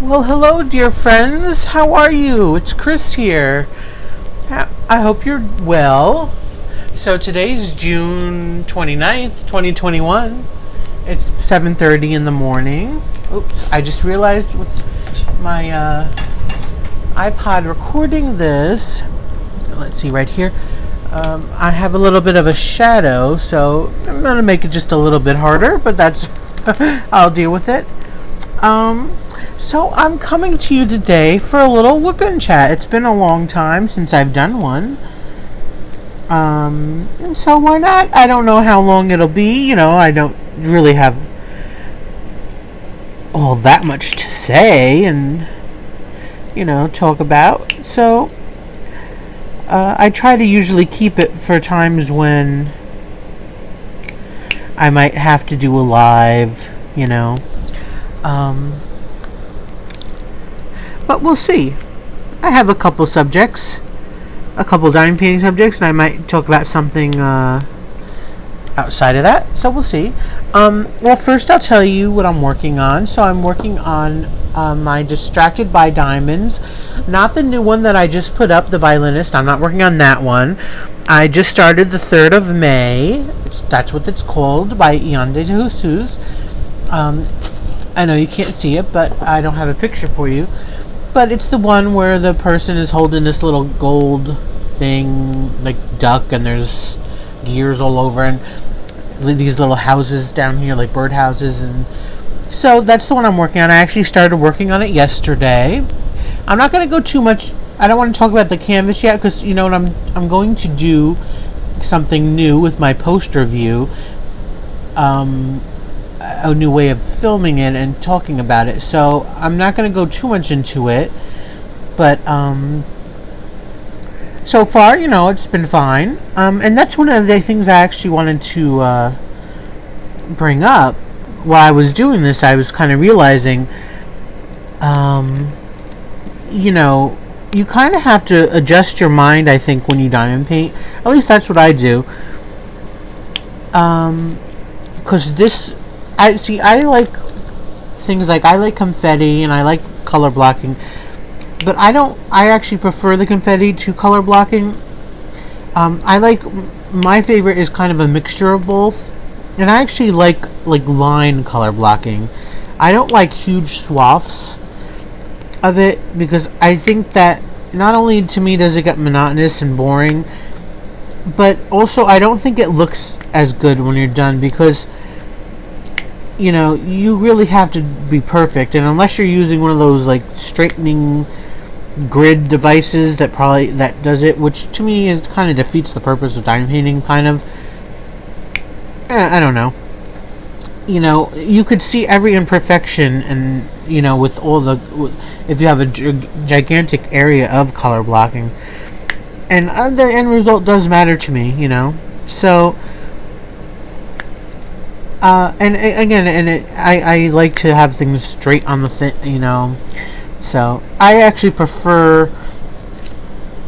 Well, hello, dear friends. How are you? It's Chris here. I hope you're well. So today's June 29th, 2021. It's 7:30 in the morning. Oops, I just realized with my iPod recording this, let's see right here, I have a little bit of a shadow, so I'm going to make it just a little bit harder, but that's, I'll deal with it. So I'm coming to you today for a little WIP chat. It's been a long time since I've done one. And so why not? I don't know how long it'll be. I don't really have all that much to say and, talk about. So, I try to usually keep it for times when I might have to do a live, but we'll see. I have a couple subjects, a couple diamond painting subjects, and I might talk about something outside of that, so we'll see. Well, first I'll tell you what I'm working on. So I'm working on my Distracted by Diamonds, not the new one that I just put up, the violinist. I'm not working on that one. I just started the 3rd of May. That's what it's called, by Ian de Jesus. I know you can't see it, but I don't have a picture for you. But it's the one where the person is holding this little gold thing, like duck, and there's gears all over, and these little houses down here, like bird houses. And so that's the one I'm working on. I actually started working on it yesterday. I'm not going to go too much. I don't want to talk about the canvas yet, because what I'm going to do something new with my poster view. A new way of filming it and talking about it, so I'm not going to go too much into it, but so far it's been fine, and that's one of the things I actually wanted to bring up. While I was doing this, I was kind of realizing you kind of have to adjust your mind, I think, when you diamond paint. At least that's what I do, because I like things like, I like confetti and I like color blocking, but I actually prefer the confetti to color blocking. My favorite is kind of a mixture of both, and I actually like line color blocking. I don't like huge swaths of it, because I think that not only to me does it get monotonous and boring, but also I don't think it looks as good when you're done, because you really have to be perfect, and unless you're using one of those like straightening grid devices that does it, which to me is kind of defeats the purpose of diamond painting, kind of. I don't know. You could see every imperfection, and with all if you have a gigantic area of color blocking, and the end result does matter to me, so. And again, I like to have things straight on the so I actually prefer,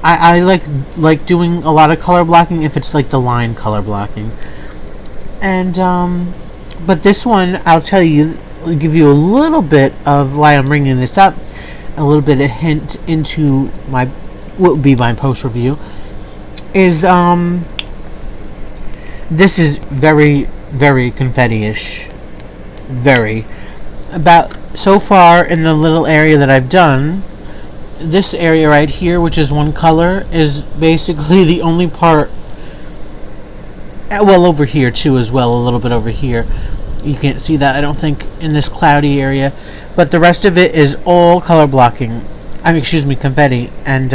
I like doing a lot of color blocking if it's like the line color blocking. And, but this one, I'll tell you, I'll give you a little bit of why I'm bringing this up, a little bit of hint into what would be my post review, is, this is very, very confetti-ish. Very. About so far in the little area that I've done, this area right here, which is one color, is basically the only part. Well, over here too as well, a little bit over here. You can't see that, I don't think, in this cloudy area, but the rest of it is all color blocking. Confetti. And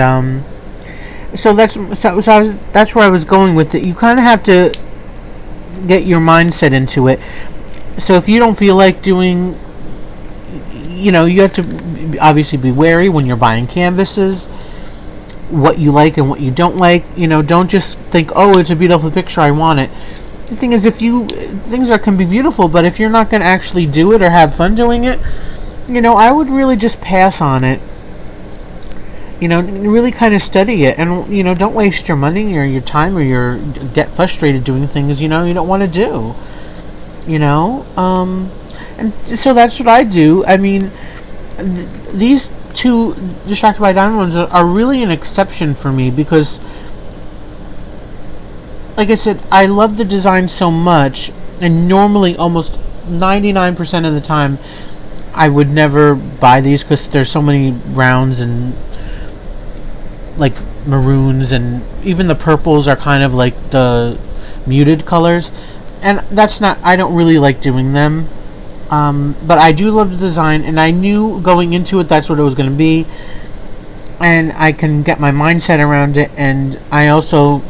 so that's where I was going with it. You kind of have to get your mindset into it. So if you don't feel like doing, you have to obviously be wary when you're buying canvases, what you like and what you don't like. Don't just think, oh, it's a beautiful picture, I want it. The thing is, things can be beautiful, but if you're not going to actually do it or have fun doing it, I would really just pass on it. Really kind of study it, and don't waste your money or your time or get frustrated doing things you don't want to do. And so that's what I do. I mean, these two Distracted by Diamond ones are really an exception for me because, like I said, I love the design so much, and normally almost 99% of the time I would never buy these because there's so many browns and like maroons, and even the purples are kind of like the muted colors, and that's not, I don't really like doing them. But I do love the design, and I knew going into it that's what it was going to be, and I can get my mindset around it. And I also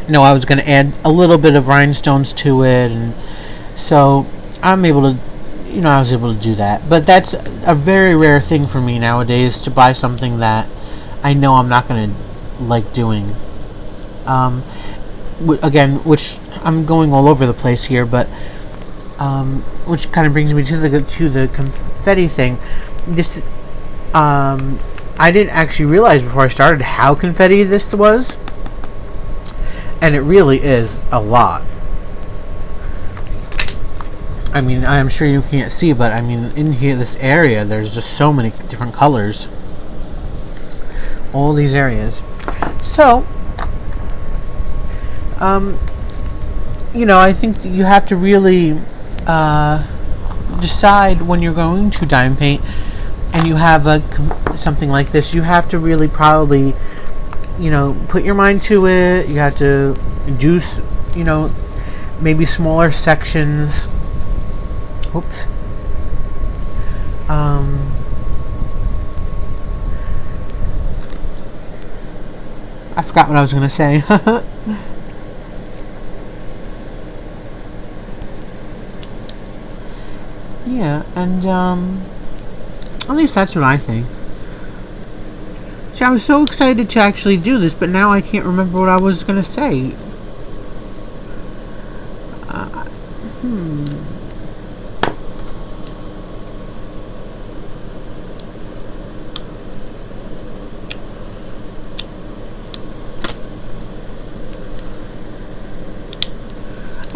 know I was going to add a little bit of rhinestones to it, and so I'm able to, I was able to do that. But that's a very rare thing for me nowadays, to buy something that I know I'm not going to like doing. Again, which I'm going all over the place here, but which kind of brings me to the confetti thing. This I didn't actually realize before I started how confetti this was, and it really is a lot. I mean, I'm sure you can't see, but I mean, in here, this area, there's just so many different colors. All these areas. So, I think that you have to really decide when you're going to diamond paint, and you have something like this. You have to really probably, put your mind to it. You have to do, maybe smaller sections. Oops. I forgot what I was going to say. Yeah, and at least that's what I think. See, I was so excited to actually do this, but now I can't remember what I was going to say.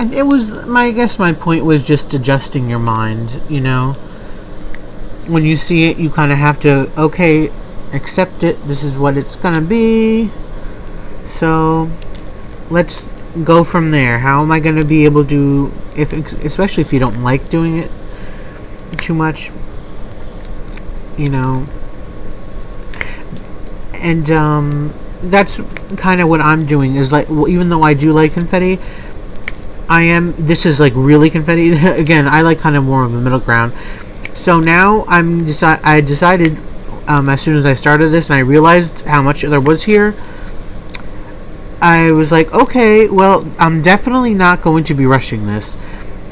And it was, I guess my point was just adjusting your mind, When you see it, you kind of have to, okay, accept it. This is what it's going to be. So, let's go from there. How am I going to be able to, especially if you don't like doing it too much, And, that's kind of what I'm doing, is like, even though I do like confetti, this is like really confetti. Again, I like kind of more of a middle ground. So now I decided, as soon as I started this and I realized how much there was here, I was like, okay, well, I'm definitely not going to be rushing this.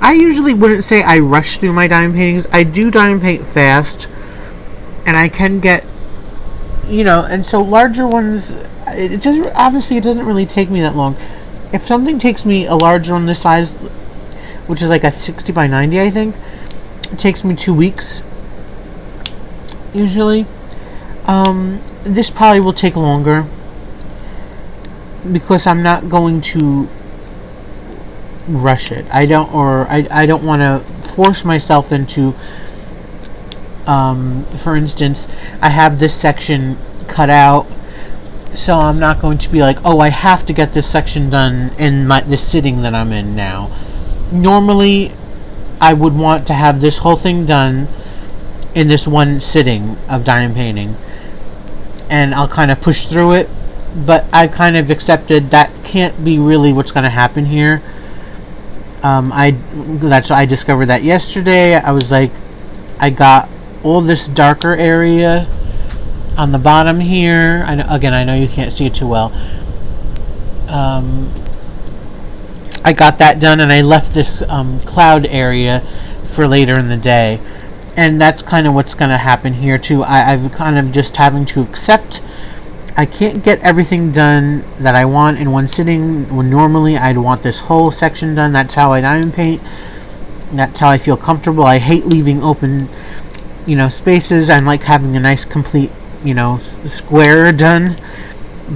I usually wouldn't say I rush through my diamond paintings. I do diamond paint fast, and I can get, and so larger ones, it doesn't really take me that long. If something takes me a larger one this size, which is like a 60 by 90, I think, it takes me 2 weeks, usually. This probably will take longer, because I'm not going to rush it. I don't want to force myself into, for instance, I have this section cut out, so I'm not going to be like, oh, I have to get this section done in this sitting that I'm in now. Normally, I would want to have this whole thing done in this one sitting of diamond painting, and I'll kind of push through it, but I kind of accepted that can't be really what's going to happen here. I discovered that yesterday. I was like, I got all this darker area on the bottom here. I know you can't see it too well. I got that done, and I left this cloud area for later in the day. And that's kind of what's going to happen here too. I've kind of just having to accept I can't get everything done that I want in one sitting, when normally I'd want this whole section done. That's how I diamond paint. That's how I feel comfortable. I hate leaving open, spaces. I like having a nice complete, square done.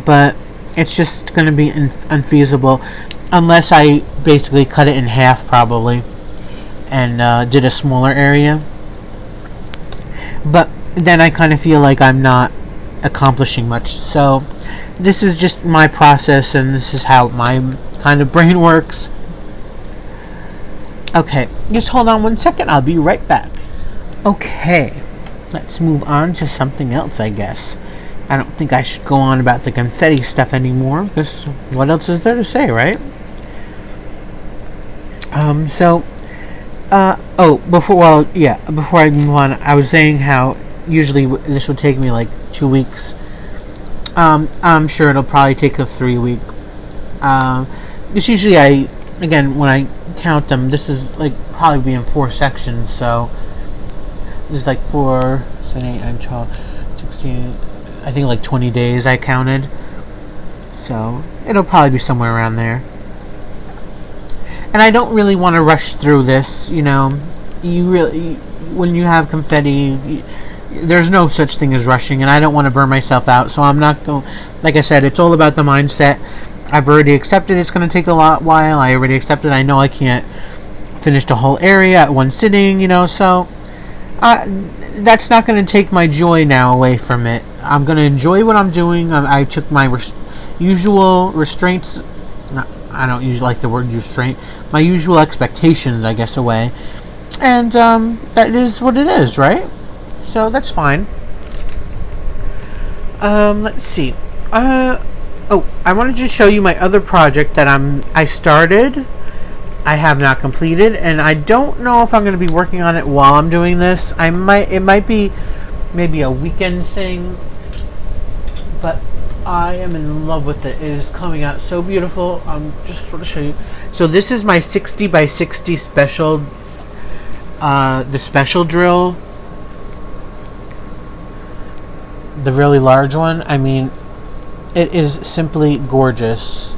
But it's just going to be unfeasible unless I basically cut it in half, probably, and did a smaller area. but then I kind of feel like I'm not accomplishing much. So this is just my process, and this is how my kind of brain works. Okay, just hold on 1 second. I'll be right back. Okay, let's move on to something else, I guess. I don't think I should go on about the confetti stuff anymore, because what else is there to say, right? Before I move on, I was saying how usually this would take me like 2 weeks. I'm sure it'll probably take a 3 week. It's usually when I count them, this is like probably be in 4 sections, so there's like 4, 7, 8, 9, 12, 16, I think like 20 days I counted. So it'll probably be somewhere around there. And I don't really want to rush through this, when you have confetti, there's no such thing as rushing, and I don't want to burn myself out, so I'm not going, like I said, it's all about the mindset. I've already accepted it's going to take a while. I already accepted I know I can't finish the whole area at one sitting, so that's not going to take my joy now away from it. I'm going to enjoy what I'm doing. I took my usual restraints, I don't usually like the word restraint, my usual expectations, I guess, away. And that is what it is, right? So that's fine. Let's see. I wanted to show you my other project that I started. I have not completed, and I don't know if I'm going to be working on it while I'm doing this. It might be maybe a weekend thing, but I am in love with it. It is coming out so beautiful. Just want to show you. So this is my 60 by 60 special, the special drill, the really large one. I mean, it is simply gorgeous.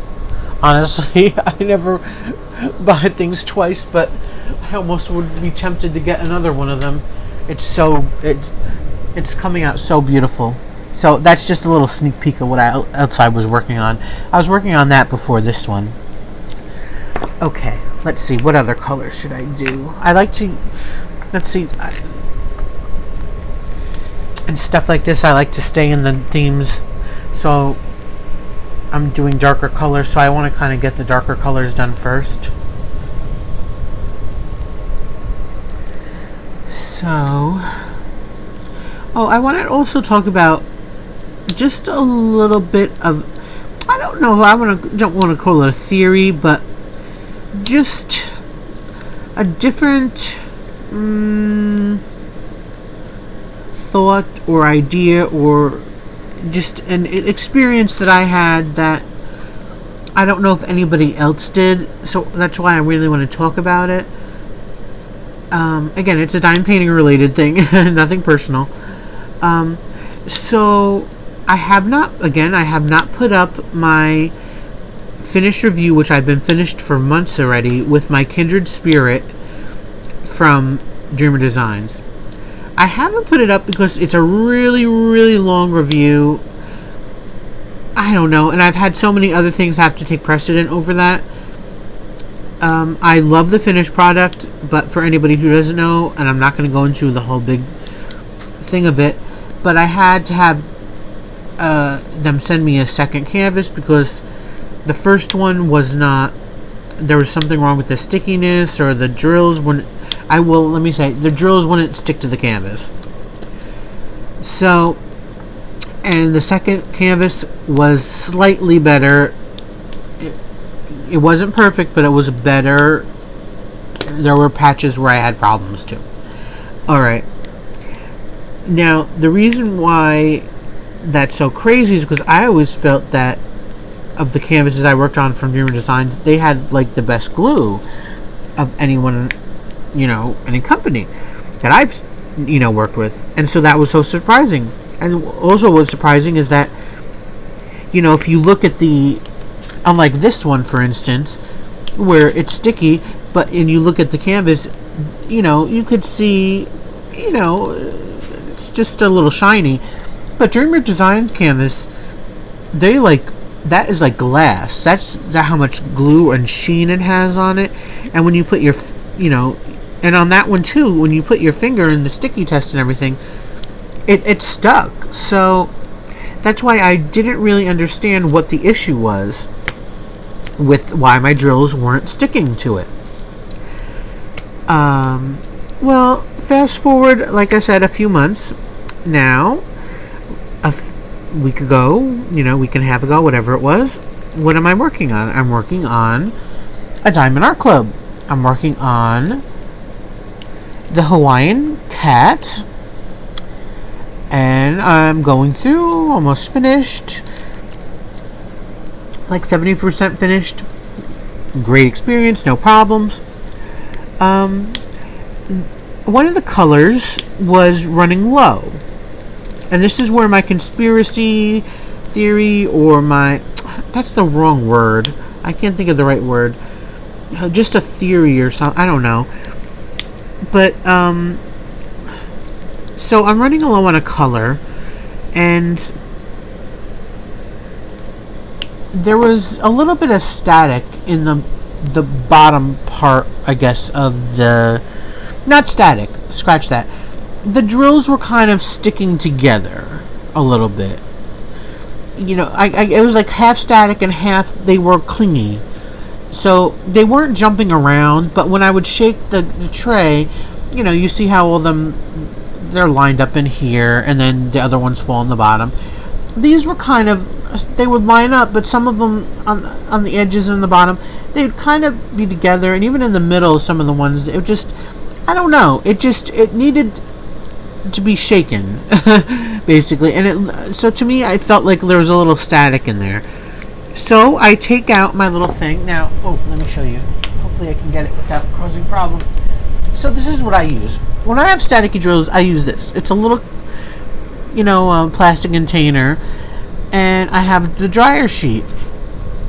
Honestly, I never buy things twice, but I almost would be tempted to get another one of them. It's coming out so beautiful. So that's just a little sneak peek of what else I was working on. I was working on that before this one. Okay, let's see. What other colors should I do? Let's see. And stuff like this, I like to stay in the themes. So I'm doing darker colors, so I want to kind of get the darker colors done first. So, I want to also talk about just a little bit of, I don't know, don't want to call it a theory, but just a different thought or idea, or just an experience that I had that I don't know if anybody else did, so that's why I really want to talk about it. Again, it's a dime painting related thing, nothing personal. So I have not put up my finished review, which I've been finished for months already, with my Kindred Spirit from Dreamer Designs. I haven't put it up because it's a really, really long review. I don't know, and I've had so many other things have to take precedent over that. I love the finished product, but for anybody who doesn't know, and I'm not going to go into the whole big thing of it, but I had to have them send me a second canvas because the first one was not, there was something wrong with the stickiness, or the drills wouldn't, the drills wouldn't stick to the canvas. So, and the second canvas was slightly better. It wasn't perfect, but it was better. There were patches where I had problems too. Alright. Now, the reason why that's so crazy is because I always felt that of the canvases I worked on from Dreamer Designs, they had like the best glue of anyone, any company that I've, worked with. And so that was so surprising. And also what's surprising is that, if you look at unlike this one, for instance, where it's sticky, and you look at the canvas, you could see, it's just a little shiny. But Dreamer Design canvas, that is like glass. That's how much glue and sheen it has on it. And when you put your, and on that one too, when you put your finger in the sticky test and everything, it stuck. So that's why I didn't really understand what the issue was with why my drills weren't sticking to it. Well, fast forward, like I said, a few months now, week ago, week and a half ago, whatever it was. What am I working on? I'm working on a Diamond Art Club. I'm working on the Hawaiian cat, and I'm going through, almost finished, like 70% finished. Great experience, no problems. One of the colors was running low, and this is where my conspiracy theory, or that's the wrong word, I can't think of the right word, just a theory or something, I don't know. But so I'm running low on a color, and there was a little bit of static in the bottom part, I guess, of the, not static, scratch that. The drills were kind of sticking together a little bit. It was like half static and half they were clingy. So they weren't jumping around, but when I would shake the tray, you see how all them, they're lined up in here, and then the other ones fall on the bottom. These were kind of, they would line up, but some of them on the edges and the bottom, they would kind of be together, and even in the middle, some of the ones, it just, I don't know, it needed to be shaken, basically. And so to me, I felt like there was a little static in there. So I take out my little thing. Now, let me show you. Hopefully I can get it without causing problem. So this is what I use. When I have staticky drills, I use this. It's a little, plastic container, and I have the dryer sheet.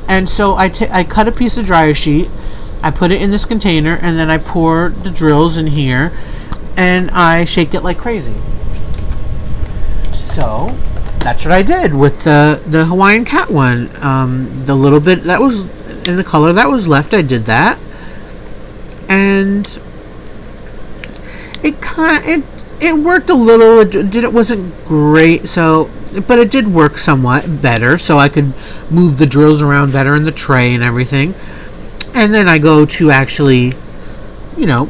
And so I cut a piece of dryer sheet, I put it in this container, and then I pour the drills in here, and I shake it like crazy. So that's what I did with the Hawaiian cat one. The little bit that was in the color that was left, I did that, and it worked a little. It wasn't great, but it did work somewhat better, so I could move the drills around better in the tray and everything. And then I go to actually,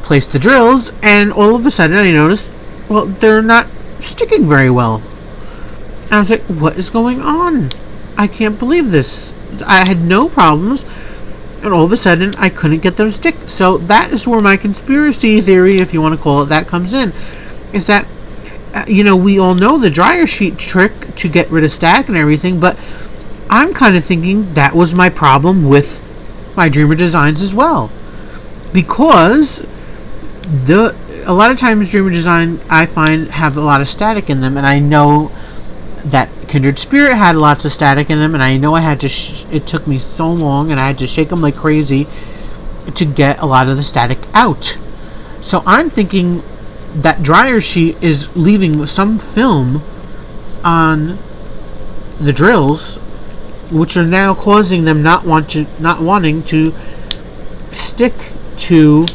place the drills, and all of a sudden I noticed, well, they're not sticking very well. And I was like, what is going on? I can't believe this. I had no problems, and all of a sudden I couldn't get them to stick. So that is where my conspiracy theory, if you want to call it that, comes in. Is that, we all know the dryer sheet trick to get rid of static and everything, but I'm kind of thinking that was my problem with my Dreamer designs as well. Because a lot of times Dreamer design, I find, have a lot of static in them, and I know that Kindred Spirit had lots of static in them, and I know I had to it took me so long, and I had to shake them like crazy to get a lot of the static out. So I'm thinking that dryer sheet is leaving some film on the drills, which are now causing them not wanting to stick to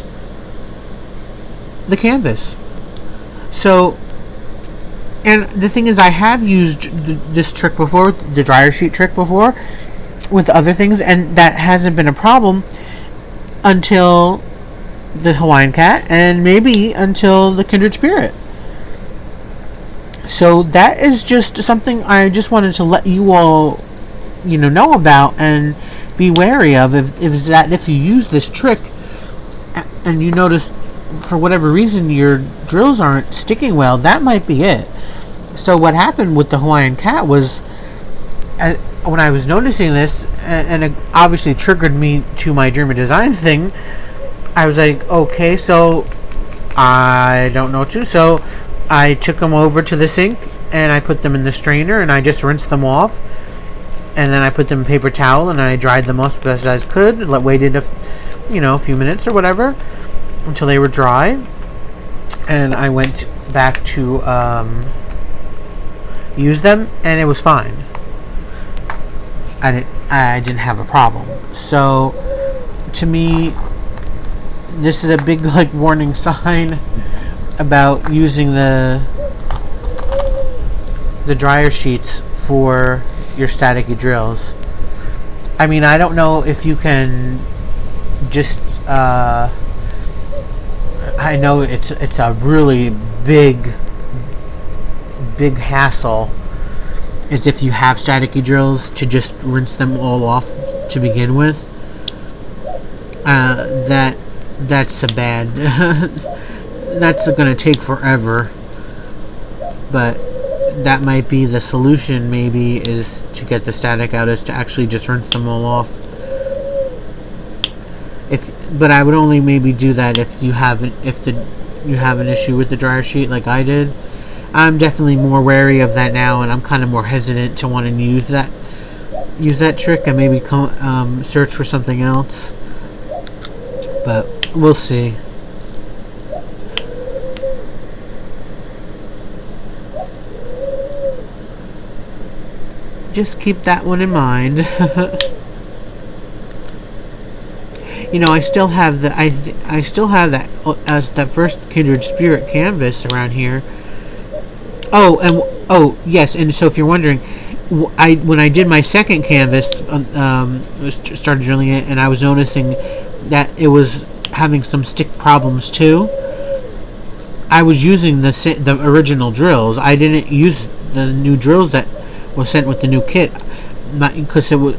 the canvas. So, and the thing is, I have used this trick before, the dryer sheet trick before, with other things, and that hasn't been a problem until the Hawaiian cat, and maybe until the Kindred Spirit. So that is just something I just wanted to let you all, know about and be wary of. If you use this trick and you notice for whatever reason your drills aren't sticking well, that might be it. So what happened with the Hawaiian cat was, when I was noticing this, and it obviously triggered me to my Dreamer design thing, I was like, okay, so I don't know what to. So I took them over to the sink, and I put them in the strainer, and I just rinsed them off. And then I put them in paper towel, and I dried them off as best as I could. Waited a few minutes or whatever until they were dry. And I went back to use them, and it was fine. I didn't have a problem. So to me, this is a big warning sign about using the the dryer sheets for your staticky drills. I mean, I don't know if you can just I know it's a really big hassle is if you have staticky drills to just rinse them all off to begin with. That's a bad that's going to take forever, but that might be the solution. Maybe is to get the static out is to actually just rinse them all off. But I would only maybe do that if you have an issue with the dryer sheet like I did. I'm definitely more wary of that now, and I'm kind of more hesitant to want to use that trick and maybe search for something else. But we'll see. Just keep that one in mind. You know, I still have that as that first Kindred Spirit canvas around here. Oh yes, and so if you're wondering, when I did my second canvas, started drilling it, and I was noticing that it was having some stick problems too. I was using the original drills. I didn't use the new drills that was sent with the new kit, because it was,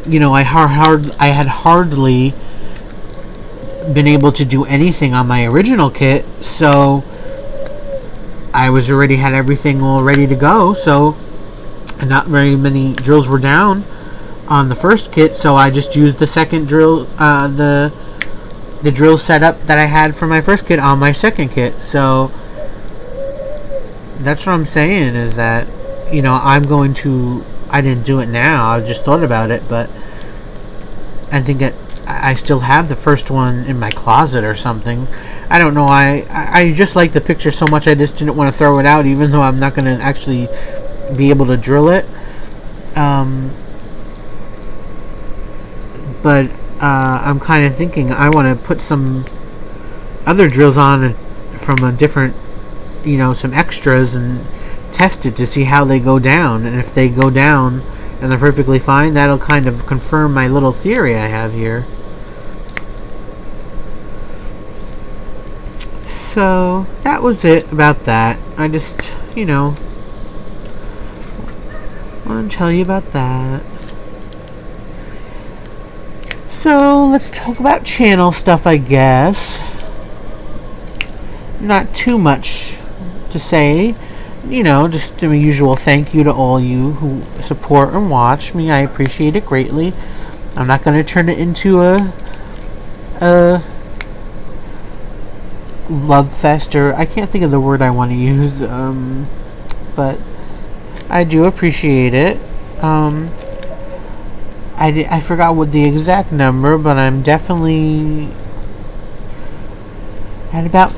you know, I had hardly been able to do anything on my original kit, so I was already had everything all ready to go. So not very many drills were down on the first kit, so I just used the second drill, the drill setup that I had for my first kit on my second kit. So that's what I'm saying, is that, you know, I didn't do it now, I just thought about it, but I think that I still have the first one in my closet or something. I don't know, I just like the picture so much, I just didn't want to throw it out, even though I'm not going to actually be able to drill it. But I'm kind of thinking I want to put some other drills on from a different, you know, some extras, and test it to see how they go down. And if they go down and they're perfectly fine, that'll kind of confirm my little theory I have here. So that was it about that. I just, you know, want to tell you about that. So let's talk about channel stuff, I guess. Not too much to say. You know, just a usual thank you to all you who support and watch me. I appreciate it greatly. I'm not going to turn it into a love fest, or I can't think of the word I want to use, but I do appreciate it. I forgot what the exact number, but I'm definitely at about,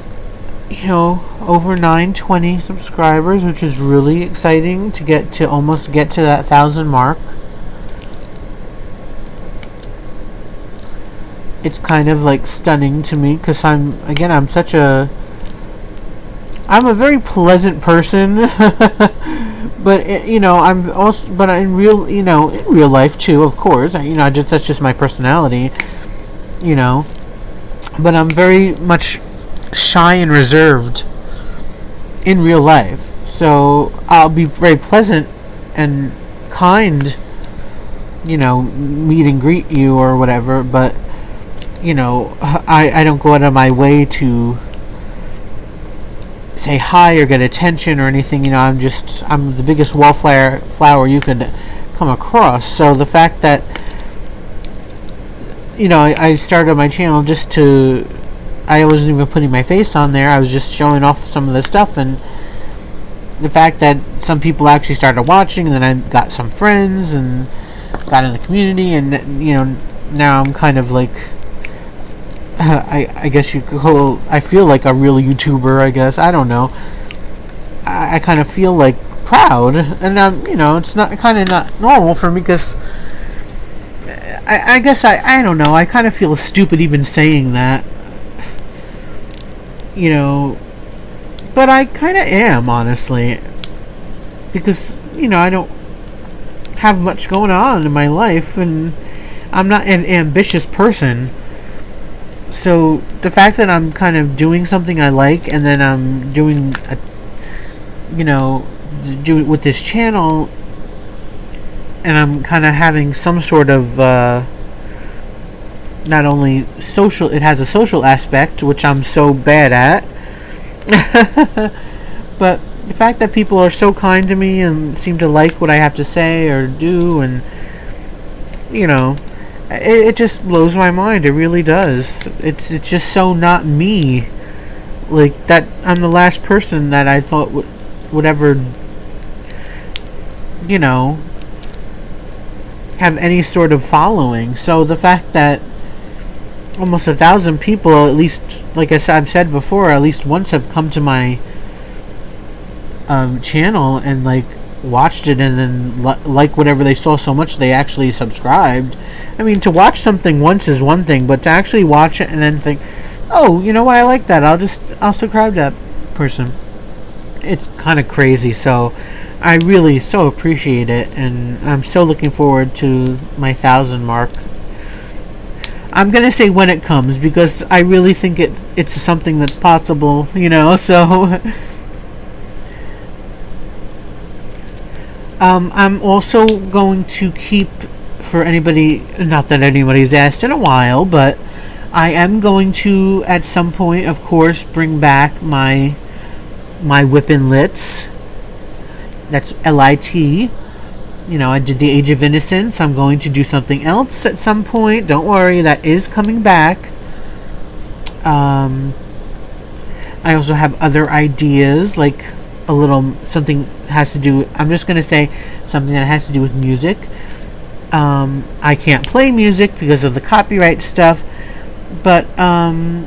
you know, over 920 subscribers, which is really exciting to almost get to that 1,000 mark. It's kind of like stunning to me, because I'm a very pleasant person. But you know, I'm also, but in real life too, of course. That's just my personality, you know. But I'm very much shy and reserved in real life, so I'll be very pleasant and kind, you know, meet and greet you or whatever. But you know, I don't go out of my way to say hi or get attention or anything. You know, I'm the biggest wallflower you could come across. So the fact that, you know, I started my channel I wasn't even putting my face on there. I was just showing off some of the stuff, and the fact that some people actually started watching, and then I got some friends and got in the community, and you know, now I'm kind of like, I guess you could call, I feel like a real YouTuber, I guess. I don't know. I kind of feel like proud, and you know, it's not normal for me, because I guess I don't know. I kind of feel stupid even saying that, you know, but I kind of am, honestly. because, I don't have much going on in my life, and I'm not an ambitious person. So the fact that I'm kind of doing something I like, and then I'm doing do it with this channel, and I'm kind of having some sort of not only social, it has a social aspect, which I'm so bad at, but the fact that people are so kind to me and seem to like what I have to say or do, and it just blows my mind. It really does. It's just so not me. Like, that I'm the last person that I thought would ever have any sort of following. So the fact that almost 1,000 people, at least, like I've said before, at least once have come to my channel and watched it, and then like whatever they saw so much they actually subscribed. I mean, to watch something once is one thing, but to actually watch it and then think, oh, you know what, I like that, I'll subscribe to that person, it's kind of crazy. So I really so appreciate it, and I'm so looking forward to my 1,000 mark. I'm gonna say when it comes, because I really think it's something that's possible, so I'm also going to keep, for anybody, not that anybody's asked in a while, but I am going to, at some point, of course, bring back my WIP and Lits. That's LIT. I did the Age of Innocence. I'm going to do something else at some point. Don't worry, that is coming back. I also have other ideas, like a little something has to do, I'm just going to say something that has to do with music. I can't play music because of the copyright stuff, but I'm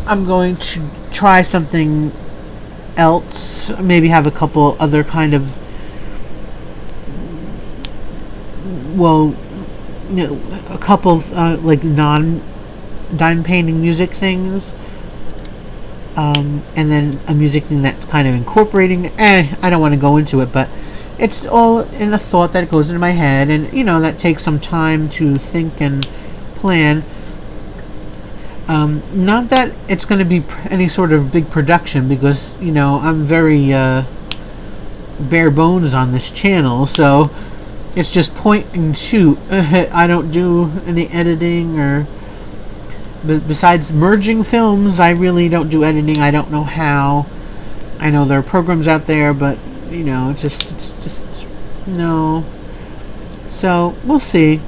going to try something else, maybe have a couple other kind of, a couple like non-dime painting music things, and then a music thing that's kind of incorporating, I don't want to go into it, but it's all in the thought that goes into my head, and that takes some time to think and plan. Not that it's going to be any sort of big production, because I'm very bare bones on this channel, so it's just point and shoot. I don't do any editing, or besides merging films, I really don't do editing. I don't know how. I know there are programs out there, but it's just no. So we'll see.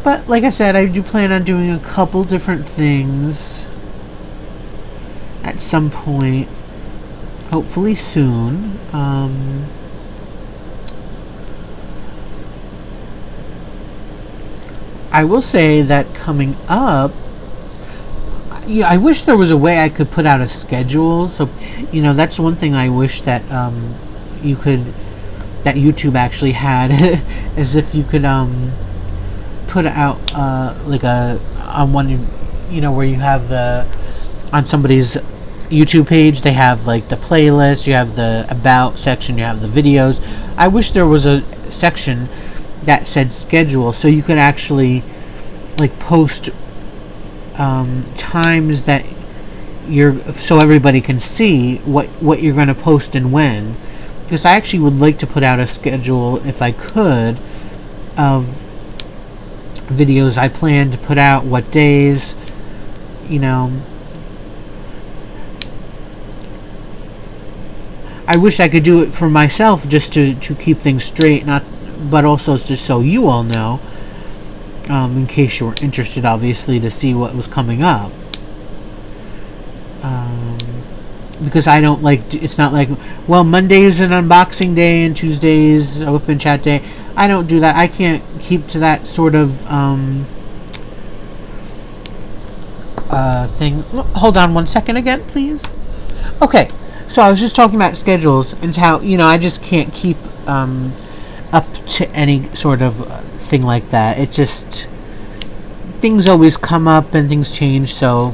But like I said, I do plan on doing a couple different things at some point, hopefully soon. I will say that coming up, I wish there was a way I could put out a schedule. So, that's one thing I wish that that YouTube actually had, as if you could put out like on one, where you have on somebody's YouTube page, they have like the playlist, you have the about section, you have the videos. I wish there was a section that said schedule, so you could actually post times that so everybody can see what you're going to post and when. Because I actually would like to put out a schedule, if I could, of videos I plan to put out, what days, I wish I could do it for myself, just to keep things straight, but also just so you all know, in case you were interested, obviously, to see what was coming up. Because I don't it's not like, well, Monday's an unboxing day and Tuesday's a WIP chat day. I don't do that. I can't keep to that sort of thing. Hold on one second again, please. Okay, so I was just talking about schedules and how, I just can't keep up to any sort of thing like that. It just, things always come up and things change. So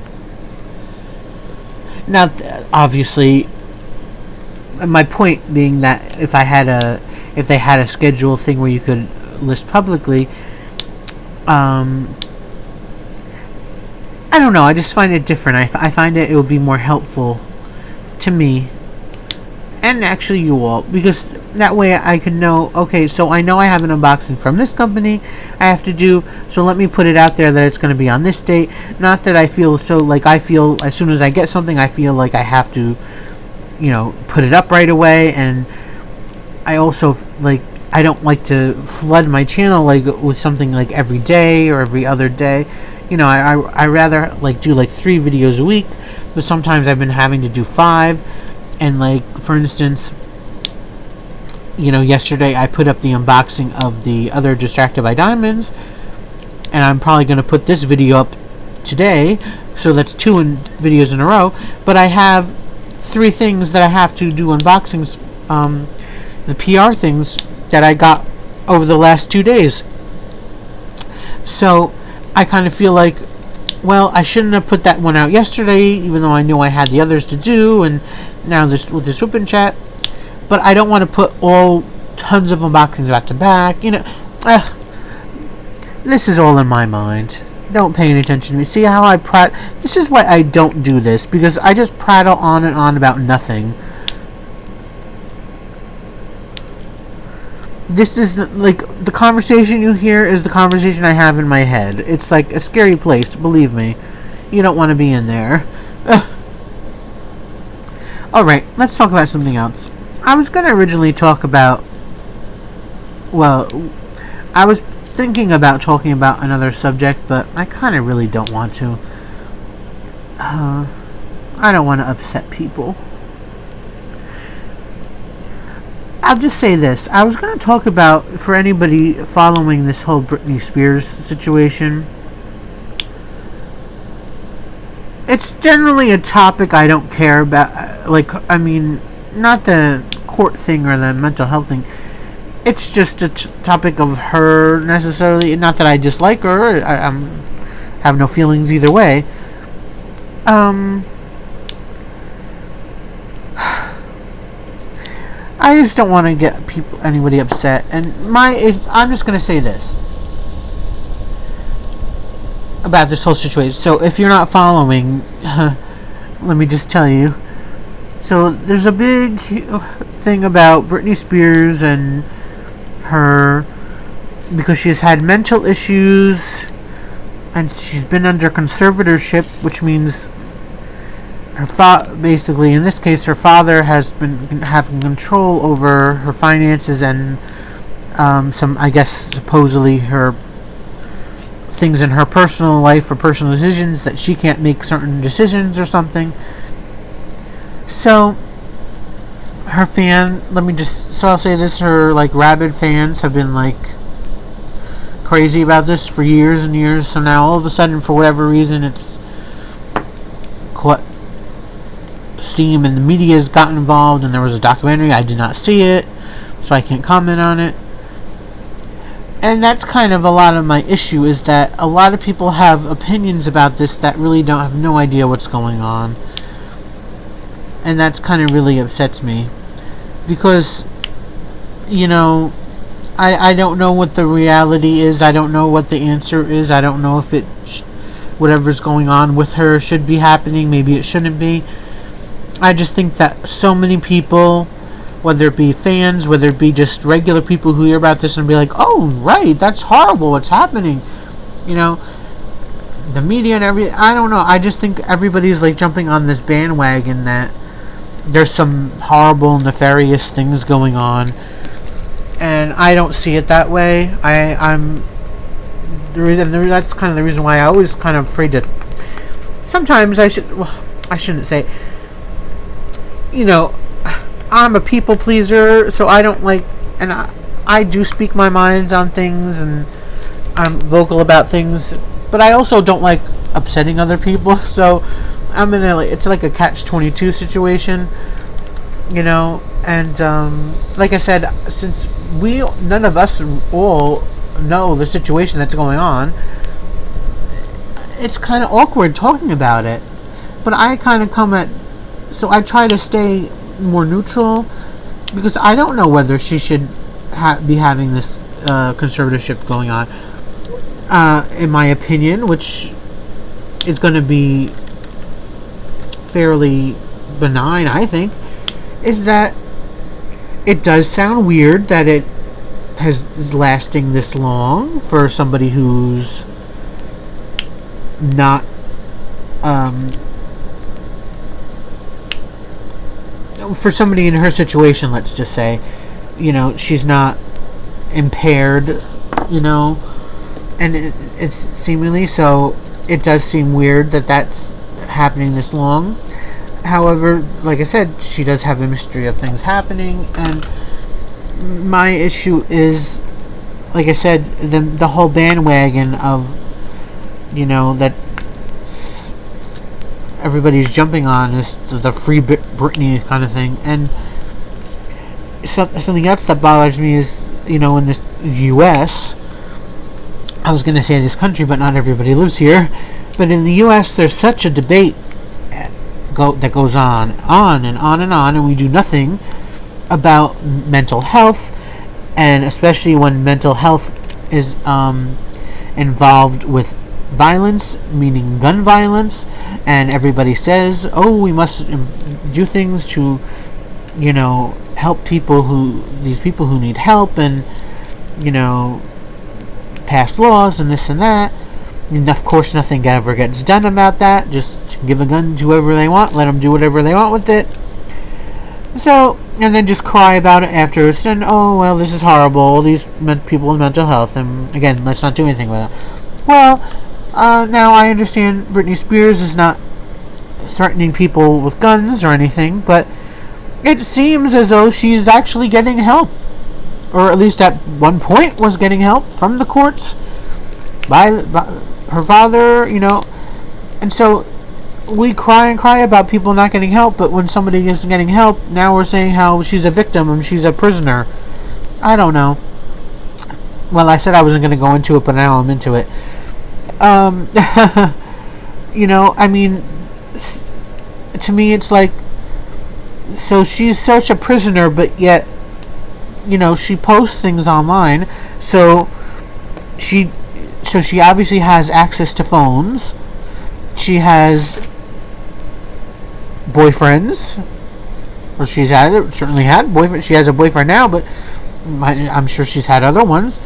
now, obviously, my point being that if they had a schedule thing where you could list publicly, I don't know. I just find it different. I find it would be more helpful to me, and actually you all, because that way I can know, okay, so I know I have an unboxing from this company I have to do, so let me put it out there that it's going to be on this date. Not that I feel as soon as I get something, I feel like I have to, put it up right away. And I also, I don't like to flood my channel, with something, every day or every other day. I rather, do, 3 videos a week, but sometimes I've been having to do 5. And, for instance, yesterday I put up the unboxing of the other Distracted by Diamonds, and I'm probably going to put this video up today, so that's 2 videos in a row. But I have 3 things that I have to do unboxings, the PR things that I got over the last 2 days. So I kind of feel like, well, I shouldn't have put that one out yesterday, even though I knew I had the others to do, and now this with this WIP chat. But I don't want to put all tons of unboxings back to back. This is all in my mind. Don't pay any attention to me. See how I this is why I don't do this, because I just prattle on and on about nothing. This is the conversation you hear is the conversation I have in my head. It's like a scary place, believe me. You don't want to be in there. Alright, let's talk about something else. I was going to originally talk about... Well, I was thinking about talking about another subject, but I kind of really don't want to. I don't want to upset people. I'll just say this. I was going to talk about, for anybody following this whole Britney Spears situation, it's generally a topic I don't care about. Not the court thing or the mental health thing. It's just a topic of her necessarily. Not that I dislike her. I have no feelings either way. I just don't want to get anybody upset. And I'm just going to say this about this whole situation. So if you're not following, let me just tell you. So there's a big thing about Britney Spears and her, because she's had mental issues and she's been under conservatorship, which means basically in this case her father has been having control over her finances and some, I guess, supposedly her things in her personal life or personal decisions, that she can't make certain decisions or something. So her I'll say this, her rabid fans have been crazy about this for years and years. So now all of a sudden, for whatever reason, it's caught steam and the media has gotten involved, and there was a documentary. I did not see it, so I can't comment on it. And that's kind of a lot of my issue, is that a lot of people have opinions about this that really don't have no idea what's going on. And that's kind of really upsets me, because I don't know what the reality is. I don't know what the answer is. I don't know if whatever's going on with her should be happening. Maybe it shouldn't be. I just think that so many people, whether it be fans, whether it be just regular people who hear about this and be like, oh, right, that's horrible, what's happening, the media and everything. I don't know. I just think everybody's jumping on this bandwagon that there's some horrible, nefarious things going on, and I don't see it that way. That's kind of the reason why I always kind of afraid to. Sometimes I shouldn't say. I'm a people pleaser, so I don't and I do speak my mind on things, and I'm vocal about things, but I also don't like upsetting other people. So I'm in it's like a catch-22 situation, and like I said, since none of us all know the situation that's going on, it's kind of awkward talking about it. But I kind of so I try to stay more neutral, because I don't know whether she should be having this conservatorship going on. In my opinion, which is going to be fairly benign, I think, is that it does sound weird that it is lasting this long for somebody who's not for somebody in her situation. Let's just say, she's not impaired, and it's seemingly so. It does seem weird that that's happening this long. However, like I said, she does have a mystery of things happening, and my issue is, like I said, the whole bandwagon of, that everybody's jumping on is the free Britney kind of thing. And something else that bothers me is, in this U.S., I was going to say this country, but not everybody lives here, but in the U.S. there's such a debate that goes on and on and on, and we do nothing about mental health, and especially when mental health is involved with violence, meaning gun violence, and everybody says, we must do things to, help these people who need help, and, pass laws and this and that. And of course, nothing ever gets done about that. Just give a gun to whoever they want, let them do whatever they want with it. So, and then just cry about it afterwards, and this is horrible, all these people with mental health, and again, let's not do anything with it. Well, now I understand Britney Spears is not threatening people with guns or anything, but it seems as though she's actually getting help, or at least at one point was getting help from the courts by her father, and so we cry about people not getting help, but when somebody isn't getting help, now we're saying how she's a victim and she's a prisoner. I don't know. Well, I said I wasn't going to go into it, but now I'm into it. To me it's like, so she's such a prisoner, but yet, she posts things online, so she obviously has access to phones. She has boyfriends, or certainly had boyfriends. She has a boyfriend now, but I'm sure she's had other ones.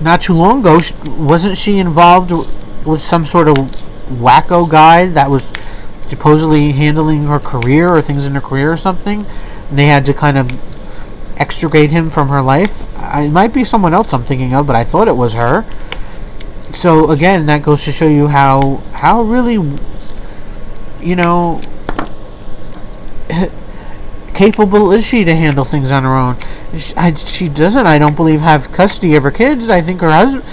Not too long ago, wasn't she involved with some sort of wacko guy that was supposedly handling her career or things in her career or something? And they had to kind of extricate him from her life. It might be someone else I'm thinking of, but I thought it was her. So again, that goes to show you how really, capable is she to handle things on her own. She doesn't, I don't believe, have custody of her kids. I think her husband,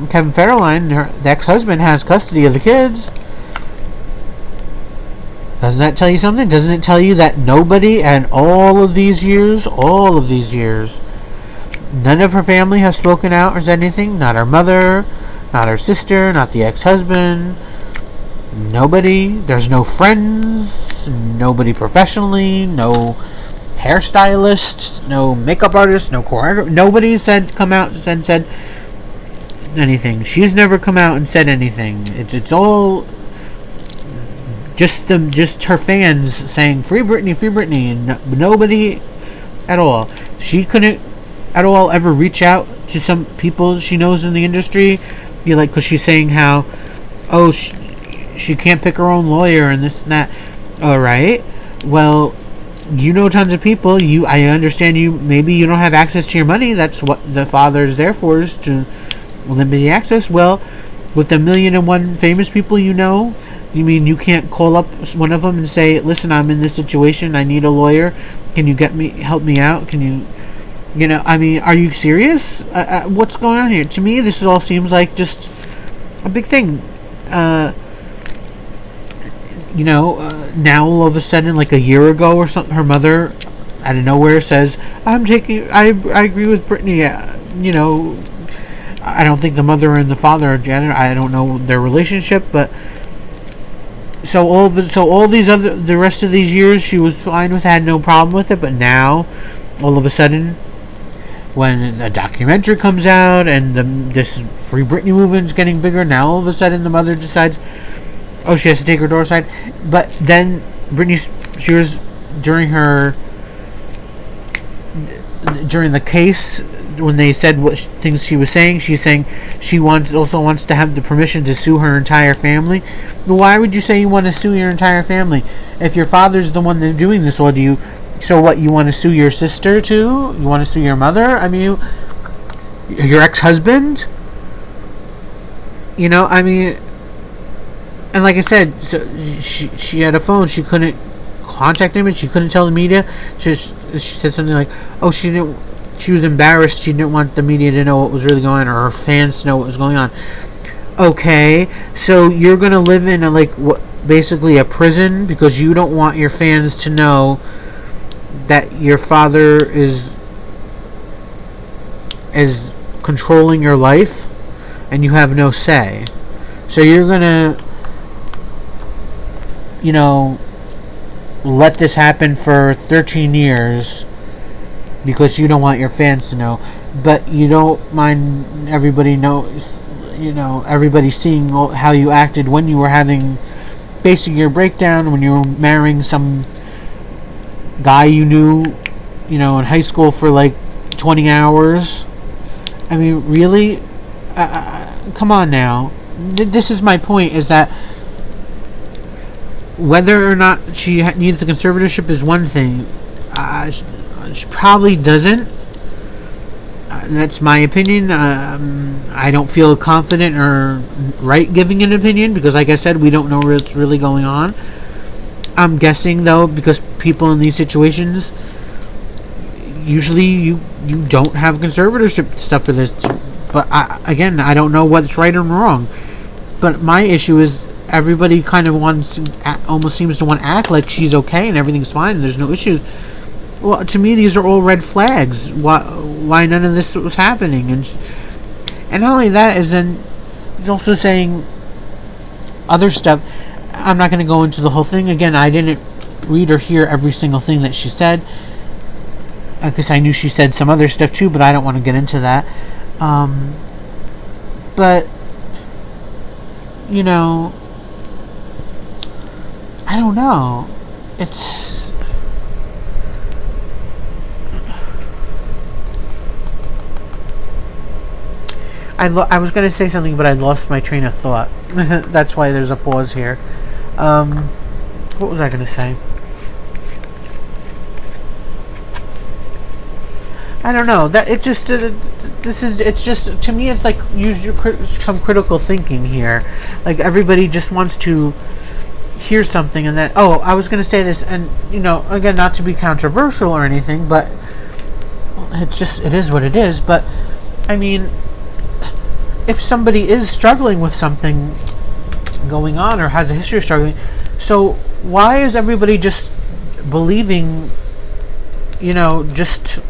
Kevin Federline, the ex-husband, has custody of the kids. Doesn't that tell you something? Doesn't it tell you that nobody, and all of these years, none of her family has spoken out or said anything? Not her mother, not her sister, not the ex-husband. Nobody. There's no friends, nobody professionally, no hairstylists, no makeup artists, no choreographer. Nobody come out and said anything. She's never come out and said anything. It's all just her fans saying free Britney, and nobody at all. She couldn't at all ever reach out to some people she knows in the industry, because she's saying how, she can't pick her own lawyer and this and that. All right, well, tons of people. I understand maybe you don't have access to your money. That's what the father's there for, is to limit the access. Well, with the 1,000,001 famous people you mean you can't call up one of them and say, listen, I'm in this situation, I need a lawyer, can you help me out? Can you, are you serious? What's going on here? To me, this all seems like just a big thing. Now all of a sudden, like a year ago or something, her mother out of nowhere says, I agree with Britney. I don't think the mother and the father are I don't know their relationship, but So all these the rest of these years she was fine with, had no problem with it, but now all of a sudden, when a documentary comes out and this Free Britney movement's getting bigger, now all of a sudden the mother decides, oh, she has to take her daughter side. But then Britney Spears, during the case, when they said what things she was saying, she's saying she also wants to have the permission to sue her entire family. Why would you say you want to sue your entire family if your father's the one that's doing this? Or do you? So what? You want to sue your sister too? You want to sue your mother? I mean, your ex-husband? I mean, and like I said, so she had a phone. She couldn't contact him, and she couldn't tell the media. She said something like, "Oh, she was embarrassed. She didn't want the media to know what was really going on, or her fans to know what was going on." Okay, so you're gonna live in basically a prison because you don't want your fans to know that your father is controlling your life, and you have no say. So you're gonna, let this happen for 13 years because you don't want your fans to know, but you don't mind everybody seeing how you acted when you were having basically your breakdown, when you were marrying some guy you knew, in high school for 20 hours. I mean, really? Come on now. This is my point, is that whether or not she needs the conservatorship is one thing. She probably doesn't. That's my opinion. I don't feel confident or right giving an opinion because, like I said, we don't know what's really going on. I'm guessing, though, because people in these situations, usually you don't have conservatorship stuff for this. But I don't know what's right or wrong. But my issue is everybody kind of almost seems to want to act like she's okay and everything's fine and there's no issues. Well, to me, these are all red flags. Why none of this was happening? And not only that, is then he's also saying other stuff. I'm not going to go into the whole thing. Again, I didn't read or hear every single thing that she said, because I knew she said some other stuff too, but I don't want to get into that. But, I don't know. It's... I was going to say something, but I lost my train of thought. That's why there's a pause here. What was I going to say? I don't know. That it just it's just, to me, it's like use some critical thinking here. Like everybody just wants to hear something and then, oh, I was going to say this, and again, not to be controversial or anything, but it is what it is. But I mean, if somebody is struggling with something going on or has a history of struggling, so why is everybody just believing, just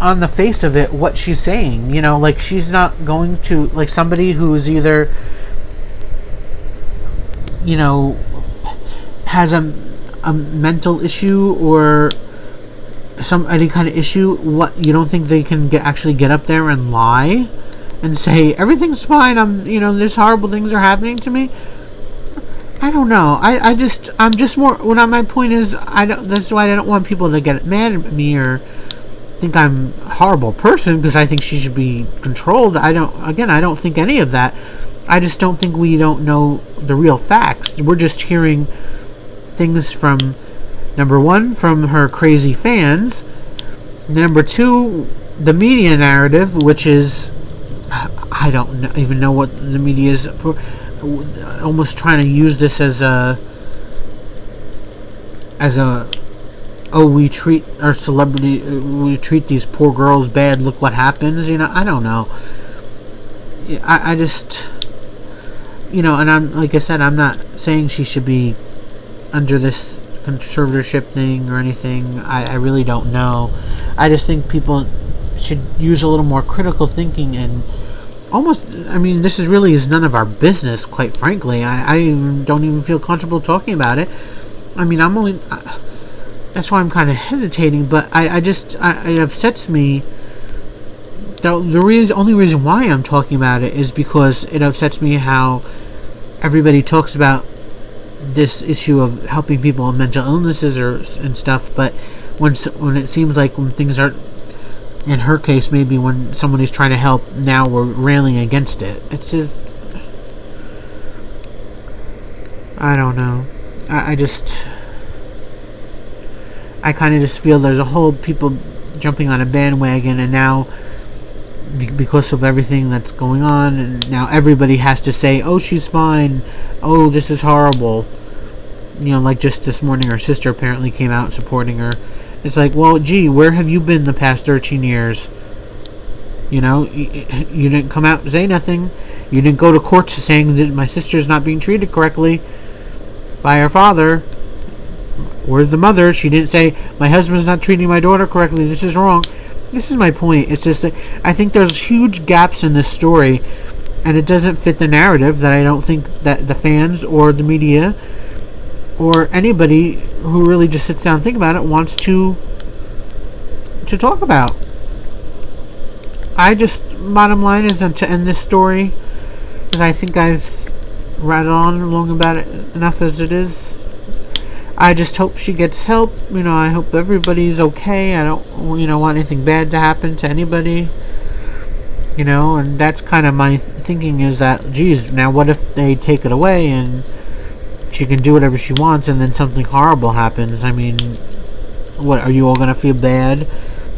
on the face of it what she's saying? Like she's not going to, like somebody who is either has a mental issue or any kind of issue. What, you don't think they can actually get up there and lie and say everything's fine, there's horrible things are happening to me? I don't know. I'm just more, my point is, that's why I don't want people to get mad at me or think I'm a horrible person because I think she should be controlled. I don't think any of that. I just don't think we don't know the real facts. We're just hearing things from, number one, from her crazy fans. Number two, the media narrative, which is, I don't even know what the media is for, almost trying to use this as a oh, we treat our celebrity, we treat these poor girls bad, look what happens. I don't know. I just, and I'm, like I said, I'm not saying she should be under this conservatorship thing or anything. I really don't know. I just think people should use a little more critical thinking and almost, I mean, this is none of our business, quite frankly. I don't even feel comfortable talking about it. I mean, that's why I'm kind of hesitating, but it upsets me. The only reason why I'm talking about it is because it upsets me how everybody talks about this issue of helping people with mental illnesses and stuff, but when it seems like when things are, in her case, maybe when somebody's trying to help, now we're railing against it. It's just, I don't know. I kind of just feel there's a whole people jumping on a bandwagon, and now because of everything that's going on, and now everybody has to say, oh, she's fine, oh, this is horrible. Like just this morning, her sister apparently came out supporting her. It's like, well, gee, where have you been the past 13 years? You didn't come out and say nothing. You didn't go to court saying that my sister's not being treated correctly by her father. Where's the mother? She didn't say, my husband's not treating my daughter correctly, this is wrong. This is my point. It's just that I think there's huge gaps in this story, and it doesn't fit the narrative that I don't think that the fans or the media or anybody who really just sits down and think about it wants to talk about. Bottom line is to end this story, because I think I've rattled on long about it enough as it is. I just hope she gets help. I hope everybody's okay. I don't, want anything bad to happen to anybody. And that's kind of my thinking, is that, geez, now what if they take it away and she can do whatever she wants and then something horrible happens? I mean, what, are you all going to feel bad?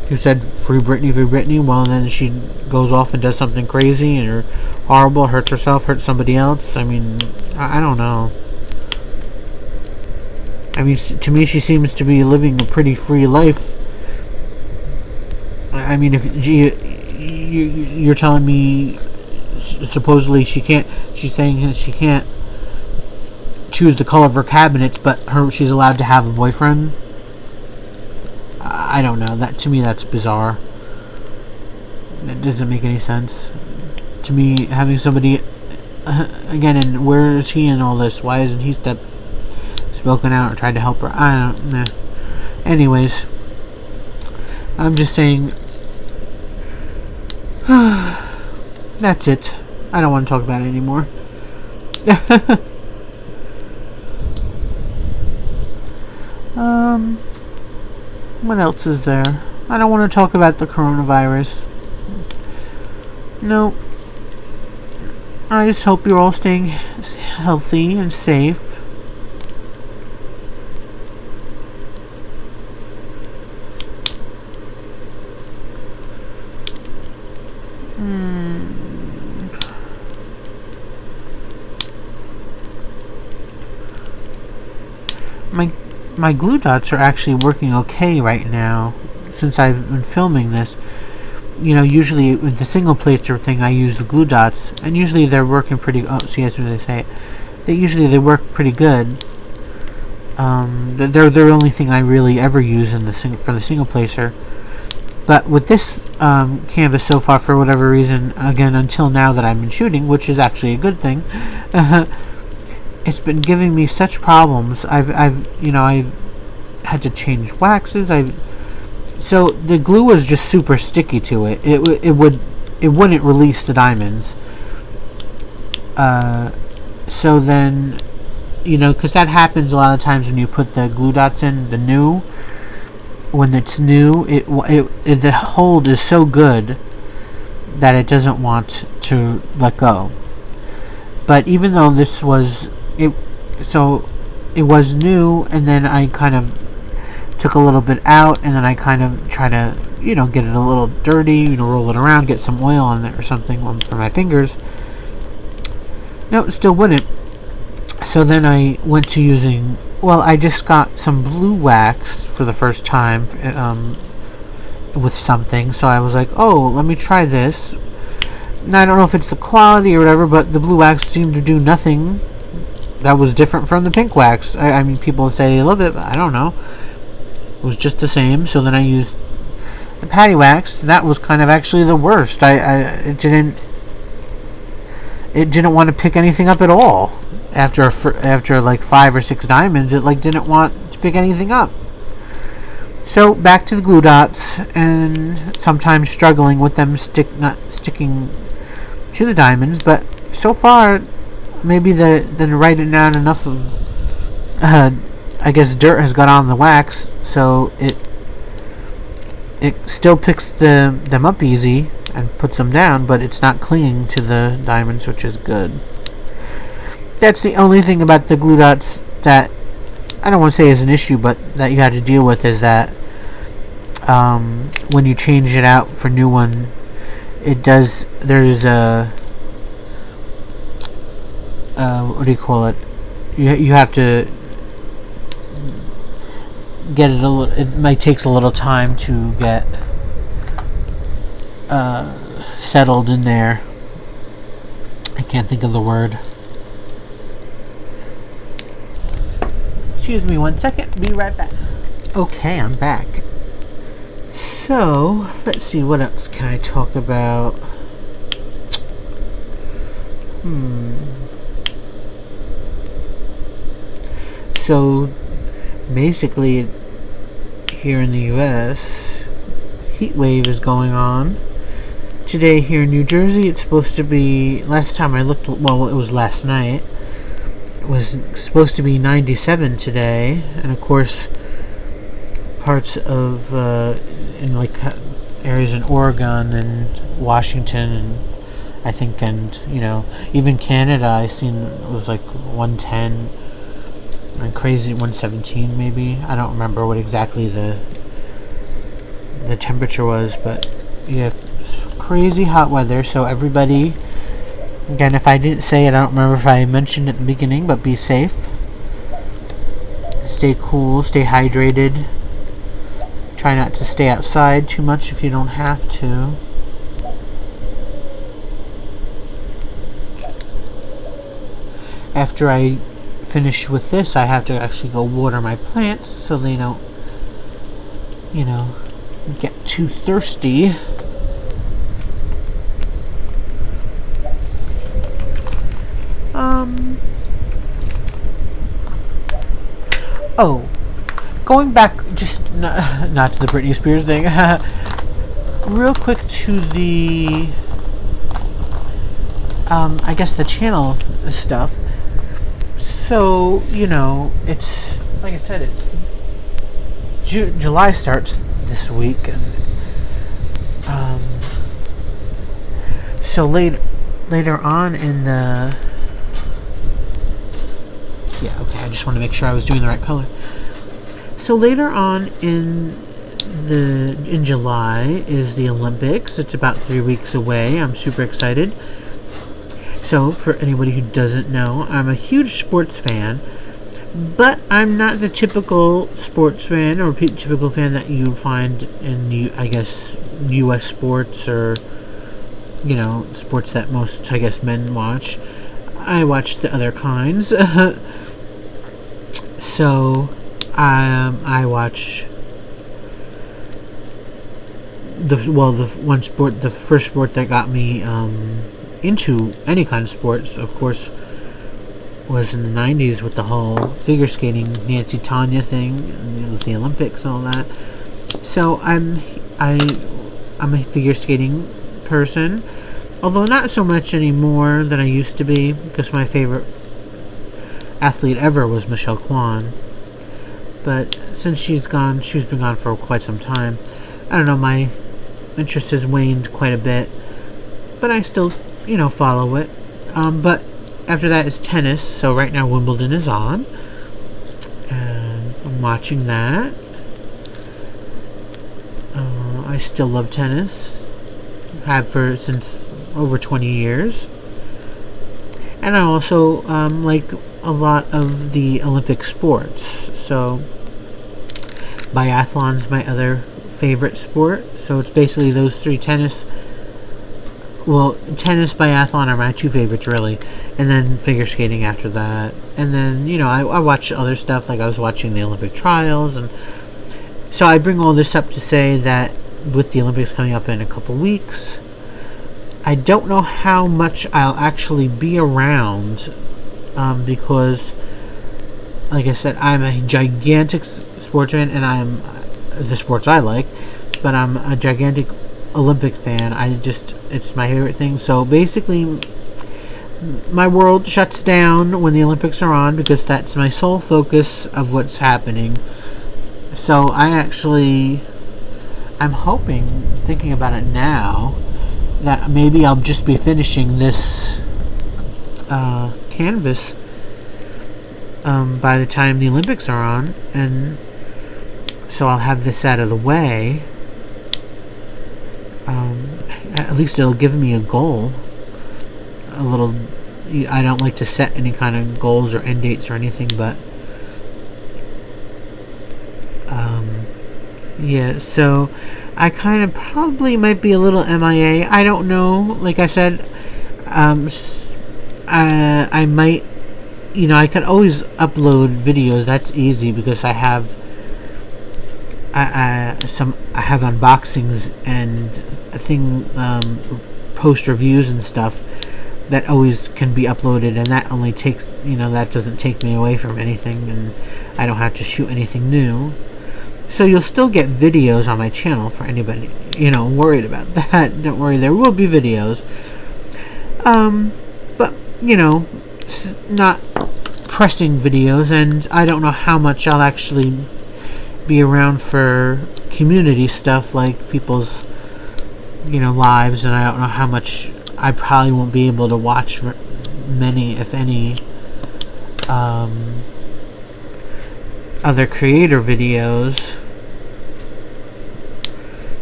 You said free Britney, well, and then she goes off and does something crazy or horrible, hurts herself, hurts somebody else. I mean, I don't know. I mean, to me, she seems to be living a pretty free life. I mean, if you're telling me supposedly she's saying she can't choose the color of her cabinets, but she's allowed to have a boyfriend. I don't know. To me, that's bizarre. It doesn't make any sense. To me, having somebody, again, and where is he in all this? Why isn't he spoken out or tried to help her? I don't know. Anyways, I'm just saying, that's it. I don't want to talk about it anymore. What else is there? I don't want to talk about the coronavirus. No. I just hope you're all staying healthy and safe. My glue dots are actually working okay right now since I've been filming this. Usually with the single placer thing, I use the glue dots, and usually they're working pretty. Oh, see, as soon as I say it, they work pretty good. They're the only thing I really ever use for the single placer. But with this canvas so far, for whatever reason, again until now that I've been shooting, which is actually a good thing. It's been giving me such problems. I've had to change waxes. So the glue was just super sticky to it. It wouldn't release the diamonds. So then, because that happens a lot of times when you put the glue dots in when it's new, the hold is so good that it doesn't want to let go. But even though this was it was new, and then I kind of took a little bit out, and then I kind of try to get it a little dirty, roll it around, get some oil on there or something for my fingers. No, it still wouldn't. So then I went to using, I just got some blue wax for the first time with something, so I was like, oh, let me try this. And I don't know if it's the quality or whatever, but the blue wax seemed to do nothing that was different from the pink wax. I mean, people say they love it, but I don't know. It was just the same. So then I used the patty wax. That was kind of actually the worst. It didn't it didn't want to pick anything up at all. After like 5 or 6 diamonds, it like didn't want to pick anything up. So back to the glue dots, and sometimes struggling with them not sticking to the diamonds. But so far, maybe the writing down enough of I guess dirt has got on the wax, so it still picks them up easy and puts them down, but it's not clinging to the diamonds, which is good. That's the only thing about the glue dots that I don't want to say is an issue, but that you had to deal with, is that when you change it out for new one, there's a what do you call it? You have to get it it might takes a little time to get settled in there. I can't think of the word. Excuse me 1 second, be right back. Okay, I'm back. So, let's see, what else can I talk about? So, basically, here in the US, heat wave is going on. Today here in New Jersey, it's supposed to be, last time I looked, well, it was last night, it was supposed to be 97 today, and of course, parts of, in like areas in Oregon and Washington, and I think, and, you know, even Canada, I seen it was like 110, and crazy 117 maybe. I don't remember what exactly the temperature was, but yeah, crazy hot weather. So everybody, again, if I didn't say it, I don't remember if I mentioned it at the beginning, but be safe, stay cool, stay hydrated, try not to stay outside too much if you don't have to. After I finish with this, I have to actually go water my plants so they don't, you know, get too thirsty. Oh, going back, just not to the Britney Spears thing, real quick to the, I guess the channel stuff. So, you know, it's, like I said, it's July starts this week, and so later on in the, yeah, okay, I just want to make sure I was doing the right color. So later on in July is the Olympics. It's about 3 weeks away. I'm super excited. So, for anybody who doesn't know, I'm a huge sports fan, but I'm not the typical sports fan or typical fan that you would find in, I guess, U.S. sports, or, you know, sports that most, I guess, men watch. I watch the other kinds. So, I watch the first sport that got me into any kind of sports, of course, was in the 90s with the whole figure skating, Nancy Tanya thing, with the Olympics and all that. So I'm a figure skating person, although not so much anymore than I used to be, because my favorite athlete ever was Michelle Kwan. But since she's been gone for quite some time, I don't know, my interest has waned quite a bit, but I still, you know, follow it. But after that is tennis. So right now Wimbledon is on, and I'm watching that. I still love tennis. Have for since over 20 years. And I also like a lot of the Olympic sports. So biathlon's my other favorite sport. So it's basically those three: tennis, biathlon are my two favorites, really, and then figure skating after that. And then, you know, I watch other stuff, like I was watching the Olympic trials, and so I bring all this up to say that with the Olympics coming up in a couple weeks, I don't know how much I'll actually be around, because, like I said, I'm a gigantic sports fan, and I'm the sports I like, but I'm a gigantic Olympic fan. It's my favorite thing. So basically, my world shuts down when the Olympics are on, because that's my sole focus of what's happening. So I'm hoping, thinking about it now, that maybe I'll just be finishing this canvas by the time the Olympics are on, and so I'll have this out of the way. At least it'll give me a goal. A little. I don't like to set any kind of goals or end dates or anything, but yeah. So I kind of probably might be a little MIA. I don't know. Like I said, I might. I could always upload videos. That's easy because I have. I have unboxings and post reviews and stuff that always can be uploaded, and that only takes that doesn't take me away from anything, and I don't have to shoot anything new. So you'll still get videos on my channel for anybody worried about that. Don't worry, there will be videos. But not pressing videos, and I don't know how much I'll actually be around for community stuff like people's lives, and I don't know how much. I probably won't be able to watch many, if any, other creator videos.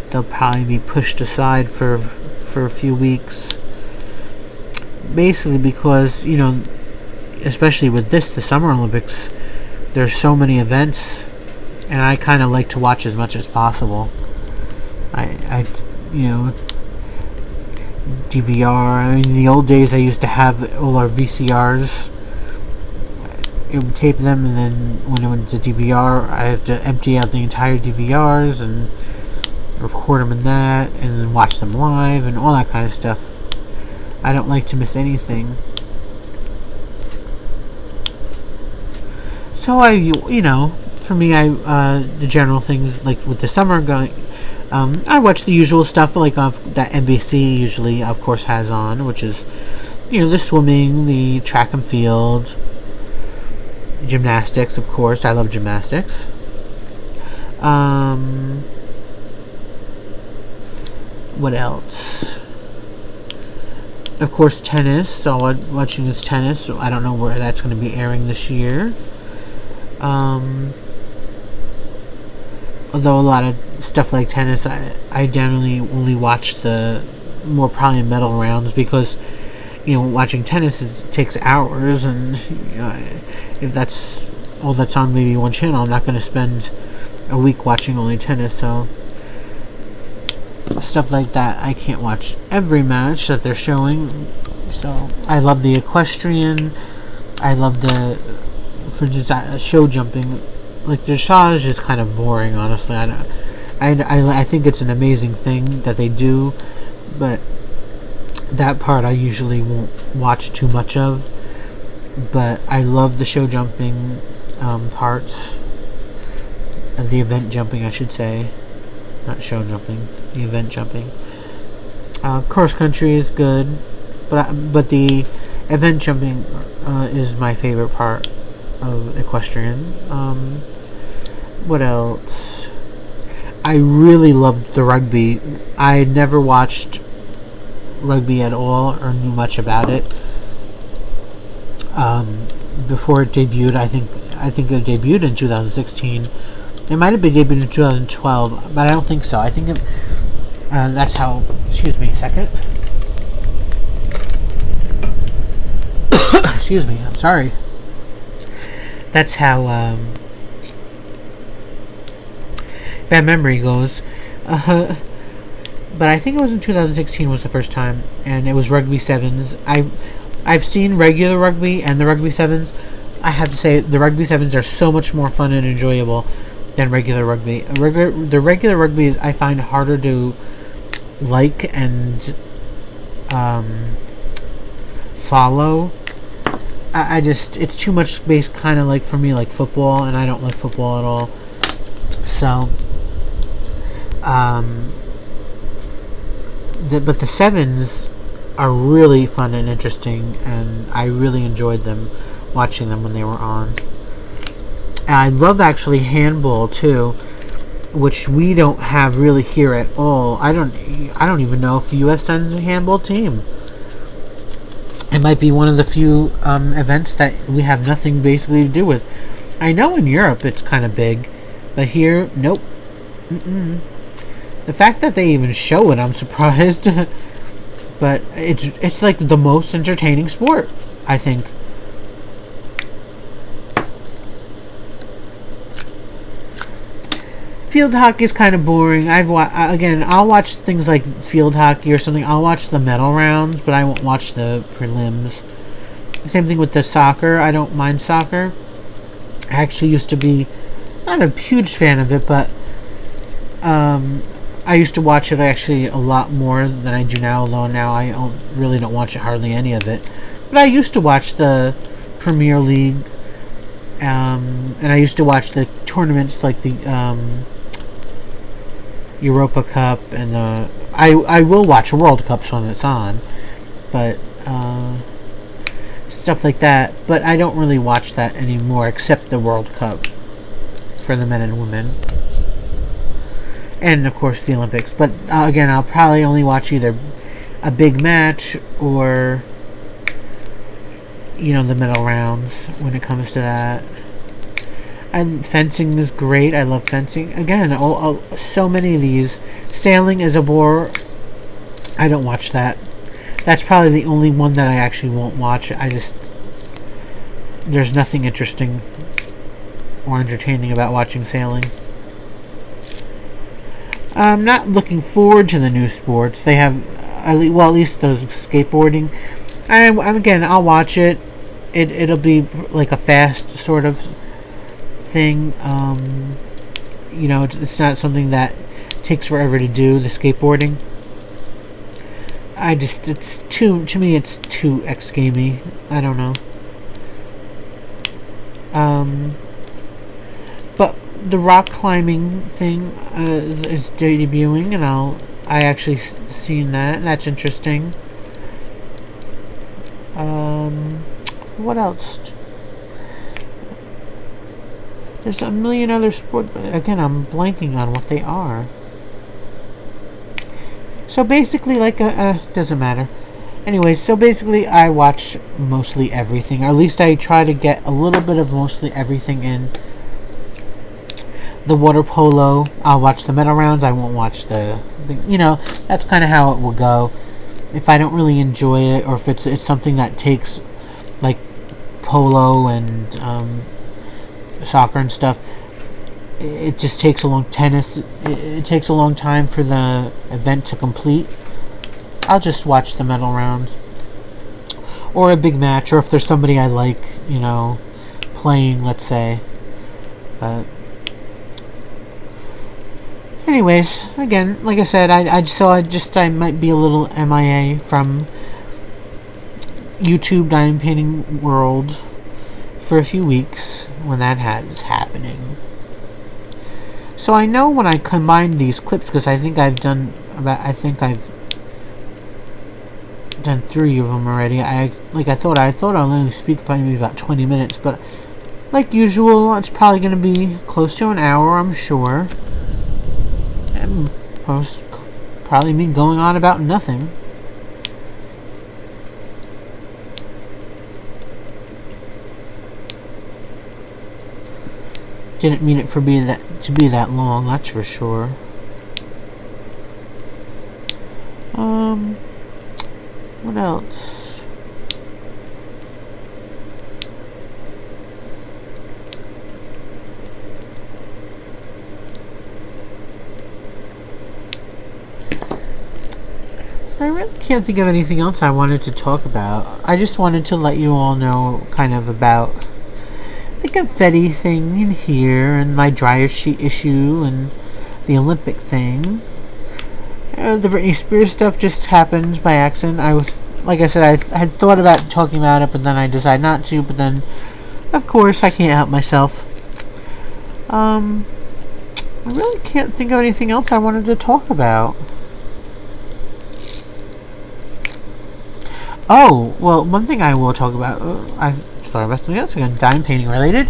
They'll probably be pushed aside for a few weeks, basically because especially with the Summer Olympics, there's so many events, and I kind of like to watch as much as possible. I DVR. In the old days, I used to have all our VCRs. It would tape them, and then when it went to DVR, I had to empty out the entire DVRs and record them in that, and then watch them live, and all that kind of stuff. I don't like to miss anything. So for me, the general things, like with the summer going, I watch the usual stuff like that NBC usually, of course, has on, which is, the swimming, the track and field, gymnastics, of course. I love gymnastics. What else? Of course, tennis. So watching this tennis. I don't know where that's going to be airing this year. Although a lot of stuff like tennis, I generally only watch the more probably medal rounds, because watching tennis takes hours, and if that's all that's on maybe one channel, I'm not going to spend a week watching only tennis. So stuff like that, I can't watch every match that they're showing. So I love the equestrian. I love for just show jumping. Like, dressage is kind of boring, honestly. I think it's an amazing thing that they do, but that part I usually won't watch too much of. But I love the show jumping parts, the event jumping, I should say, not show jumping, the event jumping. Cross country is good, but the event jumping is my favorite part of equestrian. What else? I really loved the rugby. I never watched rugby at all or knew much about it before it debuted. I think it debuted in 2016. It might have been debuted in 2012, but I don't think so. I think that's how. Excuse me a second. Excuse me. I'm sorry. That's how bad memory goes. But I think it was in 2016 was the first time, and it was rugby sevens. I've seen regular rugby and the rugby sevens. I have to say the rugby sevens are so much more fun and enjoyable than regular rugby. The regular rugby is, I find, harder to like and follow. I just, it's too much based kind of like for me like football, and I don't like football at all. So, but the sevens are really fun and interesting, and I really enjoyed them, watching them when they were on. And I love actually handball too, which we don't have really here at all. I don't even know if the U.S. sends a handball team. It might be one of the few events that we have nothing basically to do with. I know in Europe it's kind of big, but here, nope. The fact that they even show it, I'm surprised. But it's like the most entertaining sport, I think. Field hockey is kind of boring. I'll watch things like field hockey or something. I'll watch the medal rounds, but I won't watch the prelims. Same thing with the soccer. I don't mind soccer. I actually used to be not a huge fan of it, but I used to watch it actually a lot more than I do now, although now I really don't watch hardly any of it. But I used to watch the Premier League, and I used to watch the tournaments like the Europa Cup and I will watch a World Cup when it's on, but stuff like that. But I don't really watch that anymore, except the World Cup for the men and women, and of course the Olympics. But again, I'll probably only watch either a big match or the medal rounds when it comes to that. And fencing is great. I love fencing. Again, so many of these. Sailing is a bore. I don't watch that. That's probably the only one that I actually won't watch. There's nothing interesting or entertaining about watching sailing. I'm not looking forward to the new sports. They have, at least those skateboarding. I'll watch it. It'll be like a fast sort of thing. It's not something that takes forever to do, the skateboarding. To me it's too X-gamey. I don't know. But the rock climbing thing is debuting, and I actually seen that. That's interesting. What else? There's a million other sports, but again, I'm blanking on what they are. So basically, doesn't matter. Anyways, so basically, I watch mostly everything, or at least I try to get a little bit of mostly everything in. The water polo, I'll watch the medal rounds. I won't watch that's kind of how it will go. If I don't really enjoy it, or if it's something that takes, like polo and soccer and stuff, it just takes a long it takes a long time for the event to complete. I'll just watch the medal rounds or a big match, or if there's somebody I like playing, let's say. But anyways, again, like I said, I might be a little MIA from YouTube diamond painting world for a few weeks when that is happening. So I know when I combine these clips, because I think I've done 3 of them already. I thought I'll only speak maybe about 20 minutes, but like usual, it's probably going to be close to an hour, I'm sure. And probably me going on about nothing. Didn't mean it to be that long, that's for sure. What else? I really can't think of anything else I wanted to talk about. I just wanted to let you all know kind of about the confetti thing in here, and my dryer sheet issue, and the Olympic thing. The Britney Spears stuff just happened by accident. I was, like I said, I had thought about talking about it, but then I decided not to. But then, of course, I can't help myself. I really can't think of anything else I wanted to talk about. Oh, well, one thing I will talk about. I thought about something else again, dime painting related.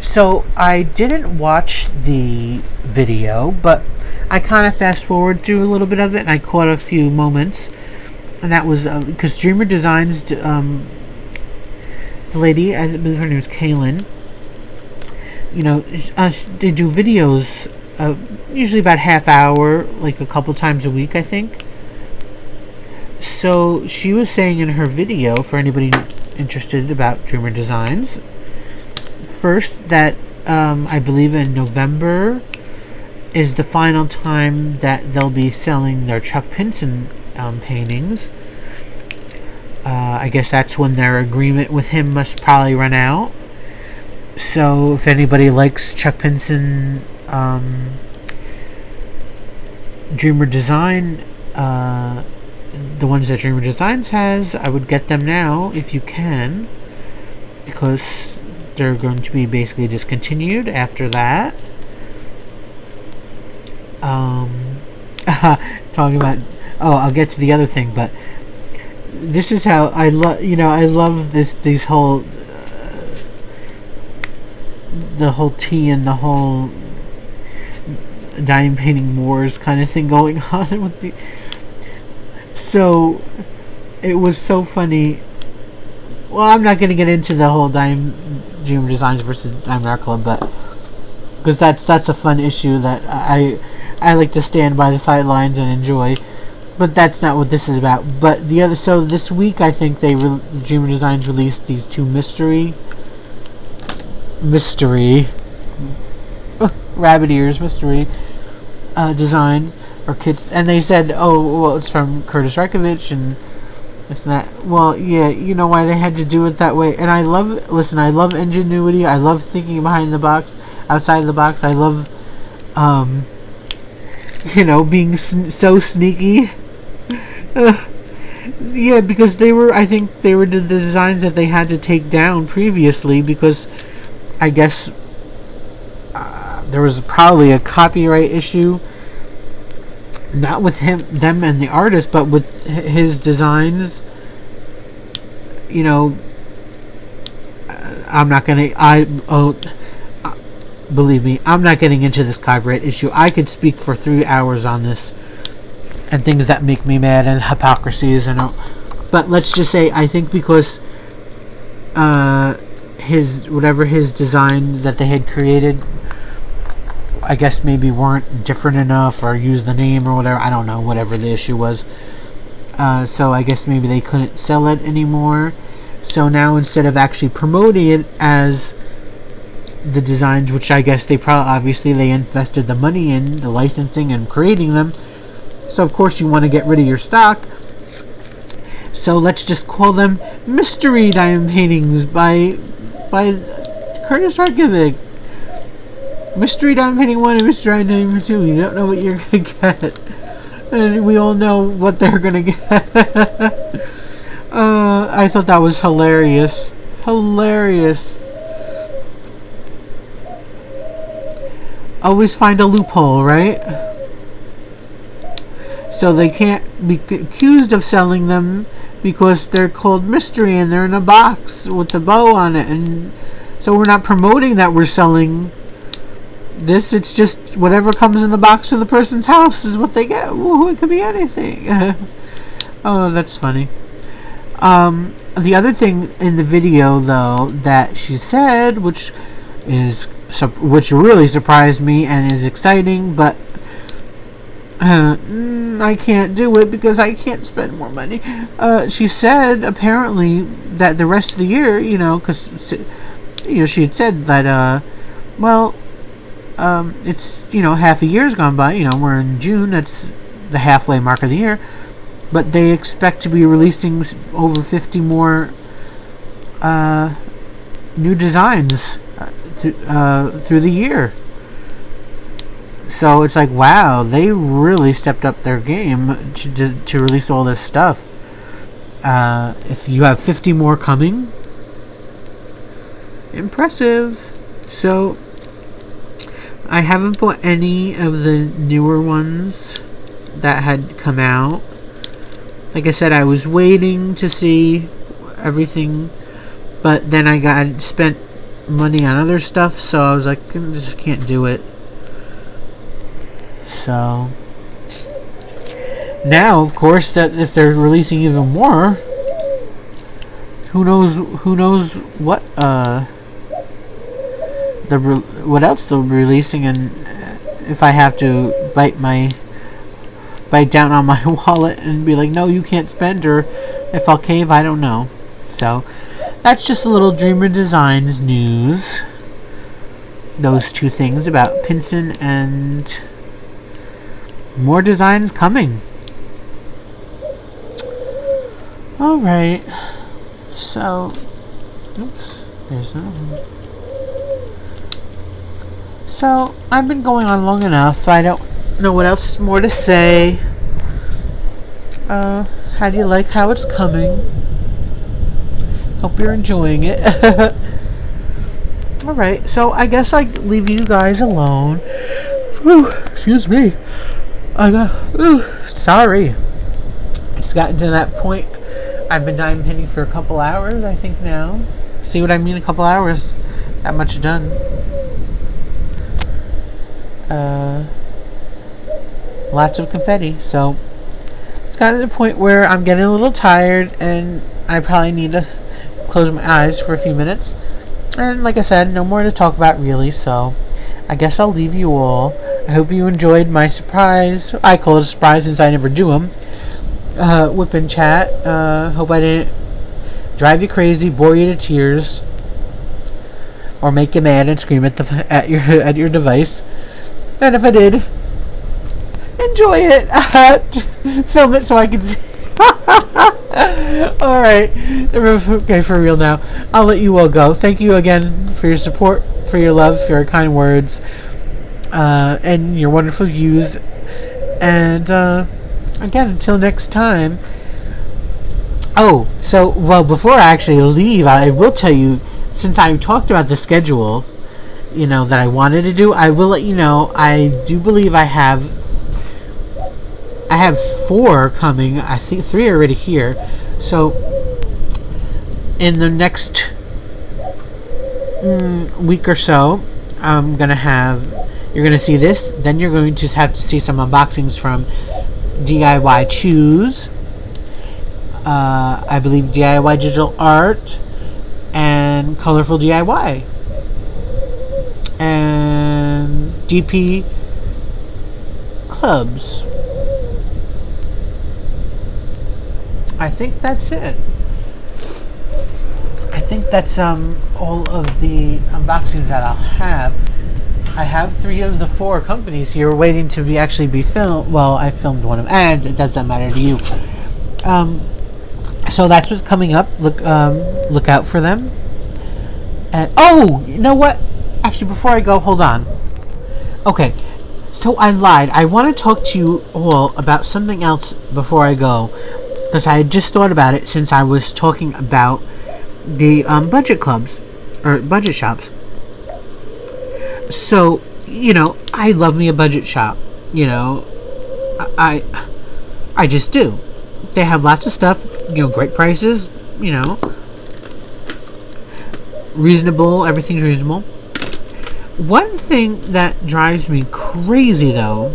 So I didn't watch the video, but I kind of fast forward through a little bit of it, and I caught a few moments. And that was because Dreamer Designs, the lady, I believe her name is Kaylin. You know, they do videos, usually about half hour, like a couple times a week, I think. So she was saying in her video, for anybody interested about Dreamer Designs, first that I believe in November is the final time that they'll be selling their Chuck Pinson paintings. I guess that's when their agreement with him must probably run out. So if anybody likes Chuck Pinson Dreamer Design, the ones that Dreamer Designs has, I would get them now if you can, because they're going to be basically discontinued after that. Talking about, I'll get to the other thing, but this is how I love, I love these whole, the whole tea and the whole dime painting wars kind of thing going on with the. So it was so funny. Well, I'm not going to get into the whole Dreamer Designs versus Diamond Art Club, but because that's a fun issue that I like to stand by the sidelines and enjoy. But that's not what this is about. But so this week I think Dreamer Designs released these two mystery rabbit ears mystery design or kits, and they said, oh well, it's from Curtis Rekovich and it's not. Well, yeah, you know why they had to do it that way. And I love ingenuity. I love thinking outside of the box. I love being so sneaky. Yeah, because I think they were the designs that they had to take down previously because I guess there was probably a copyright issue, not with them and the artist, but with his designs. Believe me, I'm not getting into this copyright issue. I could speak for 3 hours on this and things that make me mad and hypocrisies but let's just say I think because his designs that they had created, I guess maybe weren't different enough or used the name or whatever. I don't know, whatever the issue was. So I guess maybe they couldn't sell it anymore. So now instead of actually promoting it as the designs, which I guess they invested the money in, the licensing and creating them. So of course you want to get rid of your stock. So let's just call them Mystery Diamond Paintings by Curtis Rekovich. Mystery Diamond Painting 1 and Mystery Diamond Painting 2. You don't know what you're going to get. And we all know what they're going to get. I thought that was hilarious. Hilarious. Always find a loophole, right? So they can't be accused of selling them because they're called mystery and they're in a box with a bow on it. And so we're not promoting that we're selling this. It's just whatever comes in the box in the person's house is what they get. Ooh, it could be anything. Oh, that's funny. The other thing in the video, though, that she said, which really surprised me and is exciting, but I can't do it because I can't spend more money. She said apparently that the rest of the year, because she had said that it's half a year's gone by. We're in June. That's the halfway mark of the year. But they expect to be releasing over 50 more new designs through the year. So it's like, wow, they really stepped up their game to release all this stuff. If you have 50 more coming, impressive. So I haven't bought any of the newer ones that had come out. Like I said, I was waiting to see everything, but then I got spent money on other stuff, so I was like, I just can't do it. So now, of course, that if they're releasing even more, who knows what what else they'll be releasing, and if I have to bite down on my wallet and be like, no, you can't spend, or if I'll cave, I don't know. So that's just a little Dreamer Designs news. Those two things about Pinson, and more designs coming. Alright. So, oops, there's no one. So, I've been going on long enough. I don't know what else more to say. How do you like how it's coming? Hope you're enjoying it. Alright, so I guess I leave you guys alone. Ooh, excuse me. Sorry. It's gotten to that point. I've been dime pinning for a couple hours, I think now. See what I mean? A couple hours. That much done. Lots of confetti. So it's gotten to the point where I'm getting a little tired, and I probably need to close my eyes for a few minutes. And like I said, no more to talk about really, so I guess I'll leave you all. I hope you enjoyed my surprise. I call it a surprise since I never do them. WIP chat. Hope I didn't drive you crazy, bore you to tears, or make you mad and scream at your device. And if I did, enjoy it. Film it so I can see. Alright. Okay, for real now. I'll let you all go. Thank you again for your support, for your love, for your kind words, and your wonderful views. And again, until next time. Oh, so, well, before I actually leave, I will tell you, since I talked about the schedule, that I wanted to do, I will let you know, I do believe I have 4 coming. I think 3 are already here. So, in the next week or so, you're going to see this, then you're going to have to see some unboxings from DIY Choose, I believe DIY Digital Art, and Colorful DIY, and DP Clubs. I think that's it. I think that's all of the unboxings that I'll have. I have 3 of the 4 companies here waiting to be filmed. Well, I filmed one of them, and it doesn't matter to you. So that's what's coming up. Look out for them. And you know what? Actually, before I go, hold on. Okay, so I lied. I want to talk to you all about something else before I go, because I had just thought about it since I was talking about the budget clubs or budget shops. So, I love me a budget shop. I just do. They have lots of stuff, great prices, reasonable, everything's reasonable. One thing that drives me crazy, though,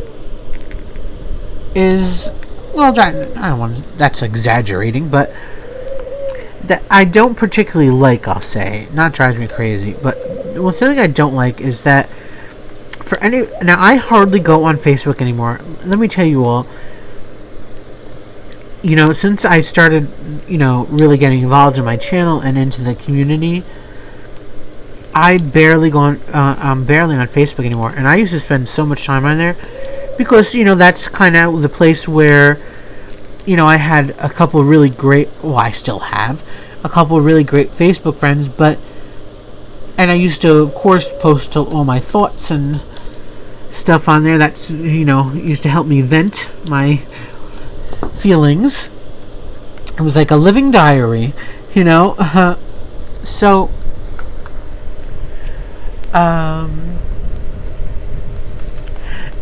is, well, I don't want to, that's exaggerating, but that I don't particularly like, I'll say. Not drives me crazy, but one thing I don't like is that now I hardly go on Facebook anymore. Let me tell you all, since I started, really getting involved in my channel and into the community, I'm barely on Facebook anymore. And I used to spend so much time on there because, that's kind of the place where, I had a couple really great, well, I still have a couple of really great Facebook friends, and I used to, of course, post all my thoughts and stuff on there that's, used to help me vent my feelings. It was like a living diary, so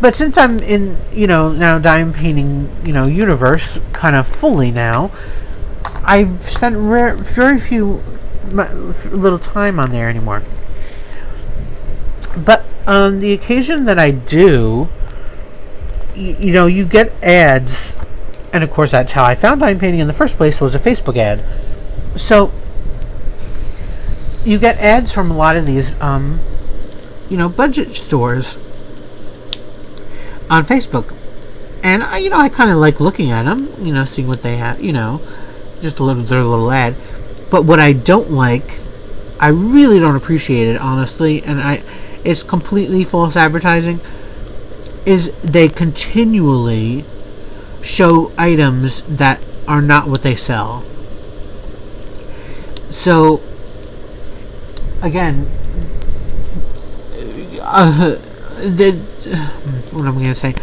but since I'm in, now dime painting, universe kind of fully now, I've spent very few little time on there anymore. But on the occasion that I do, you get ads, and of course that's how I found dime painting in the first place, was a Facebook ad. So you get ads from a lot of these, budget stores on Facebook, and I kind of like looking at them, seeing what they have, just their little ad. But what I don't like, I really don't appreciate it, honestly, and it's completely false advertising, is they continually show items that are not what they sell. So again, what am I going to say?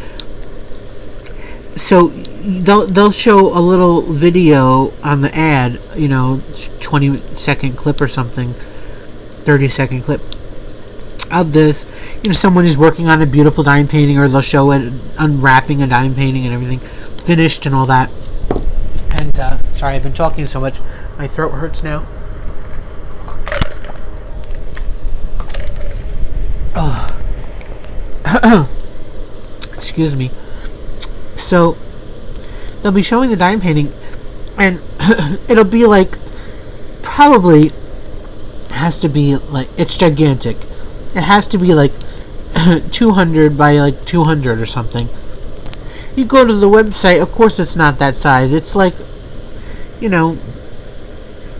So they'll show a little video on the ad, 20-second clip or something, 30-second clip of this. Someone is working on a beautiful dime painting, or they'll show it unwrapping a dime painting and everything finished and all that. And sorry, I've been talking so much, my throat hurts now. Excuse me. So they'll be showing the dime painting, and it'll be like, probably has to be like, it's gigantic. It has to be like 200 by like 200 or something. You go to the website, of course it's not that size. It's like,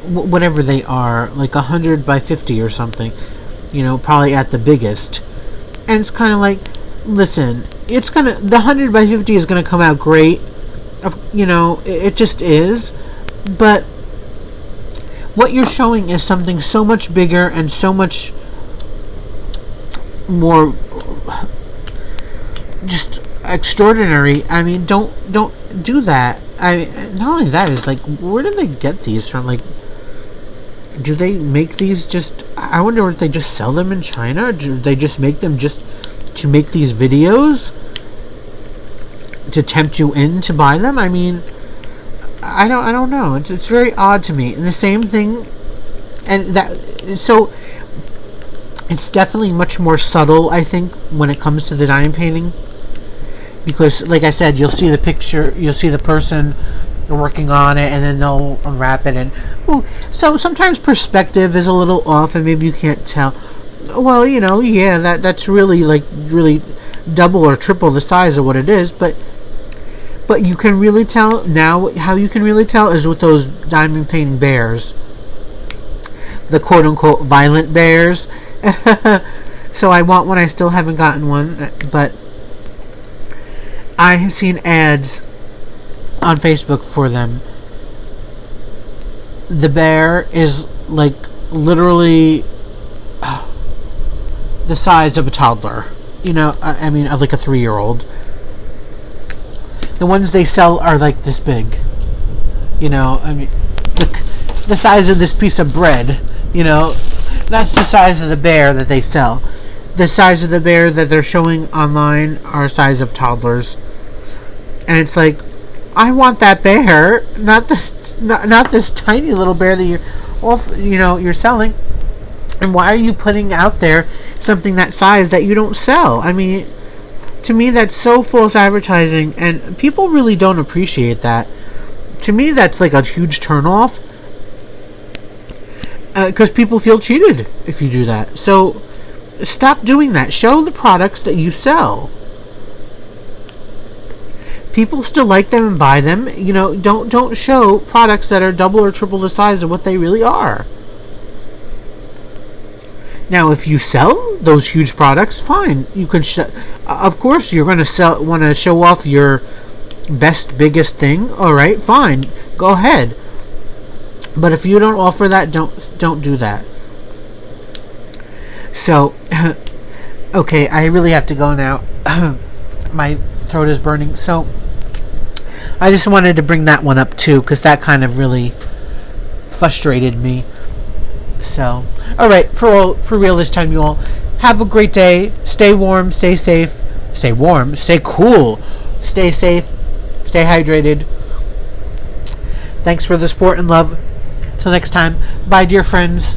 whatever they are, like 100 by 50 or something, probably at the biggest. And it's kind of like, listen, the 100 by 50 is gonna come out great, it just is, but what you're showing is something so much bigger and so much more just extraordinary. I mean, don't do that. Not only that, is like, where do they get these from? Like, do they make these just, I wonder if they just sell them in China? Do they just make them just to make these videos to tempt you in to buy them? I mean, I don't know. It's very odd to me. And the same thing, and so it's definitely much more subtle, I think, when it comes to the dime painting, because, like I said, you'll see the picture, you'll see the person working on it, and then they'll unwrap it, and so sometimes perspective is a little off, and maybe you can't tell. Well, that's really double or triple the size of what it is, but you can really tell now. How you can really tell is with those diamond painting bears, the quote-unquote violent bears. So I want one. I still haven't gotten one, but I have seen ads on Facebook for them. The bear is like literally the size of a toddler. I mean, like a 3-year-old. The ones they sell are like this big. I mean, the size of this piece of bread. That's the size of the bear that they sell. The size of the bear that they're showing online are size of toddlers. And it's like, I want that bear, not this tiny little bear that you're selling. And why are you putting out there something that size that you don't sell? I mean, to me, that's so false advertising, and people really don't appreciate that. To me, that's like a huge turnoff, because people feel cheated if you do that. So stop doing that. Show the products that you sell. People still like them and buy them. Don't show products that are double or triple the size of what they really are. Now, if you sell those huge products, fine. You can. Of course, you're going to want to show off your best, biggest thing. All right, fine. Go ahead. But if you don't offer that, don't do that. So, okay, I really have to go now. my throat is burning. So I just wanted to bring that one up too, because that kind of really frustrated me. So, all right, for real this time, you all. Have a great day. Stay warm. Stay safe. Stay warm. Stay cool. Stay safe. Stay hydrated. Thanks for the support and love. Till next time. Bye, dear friends.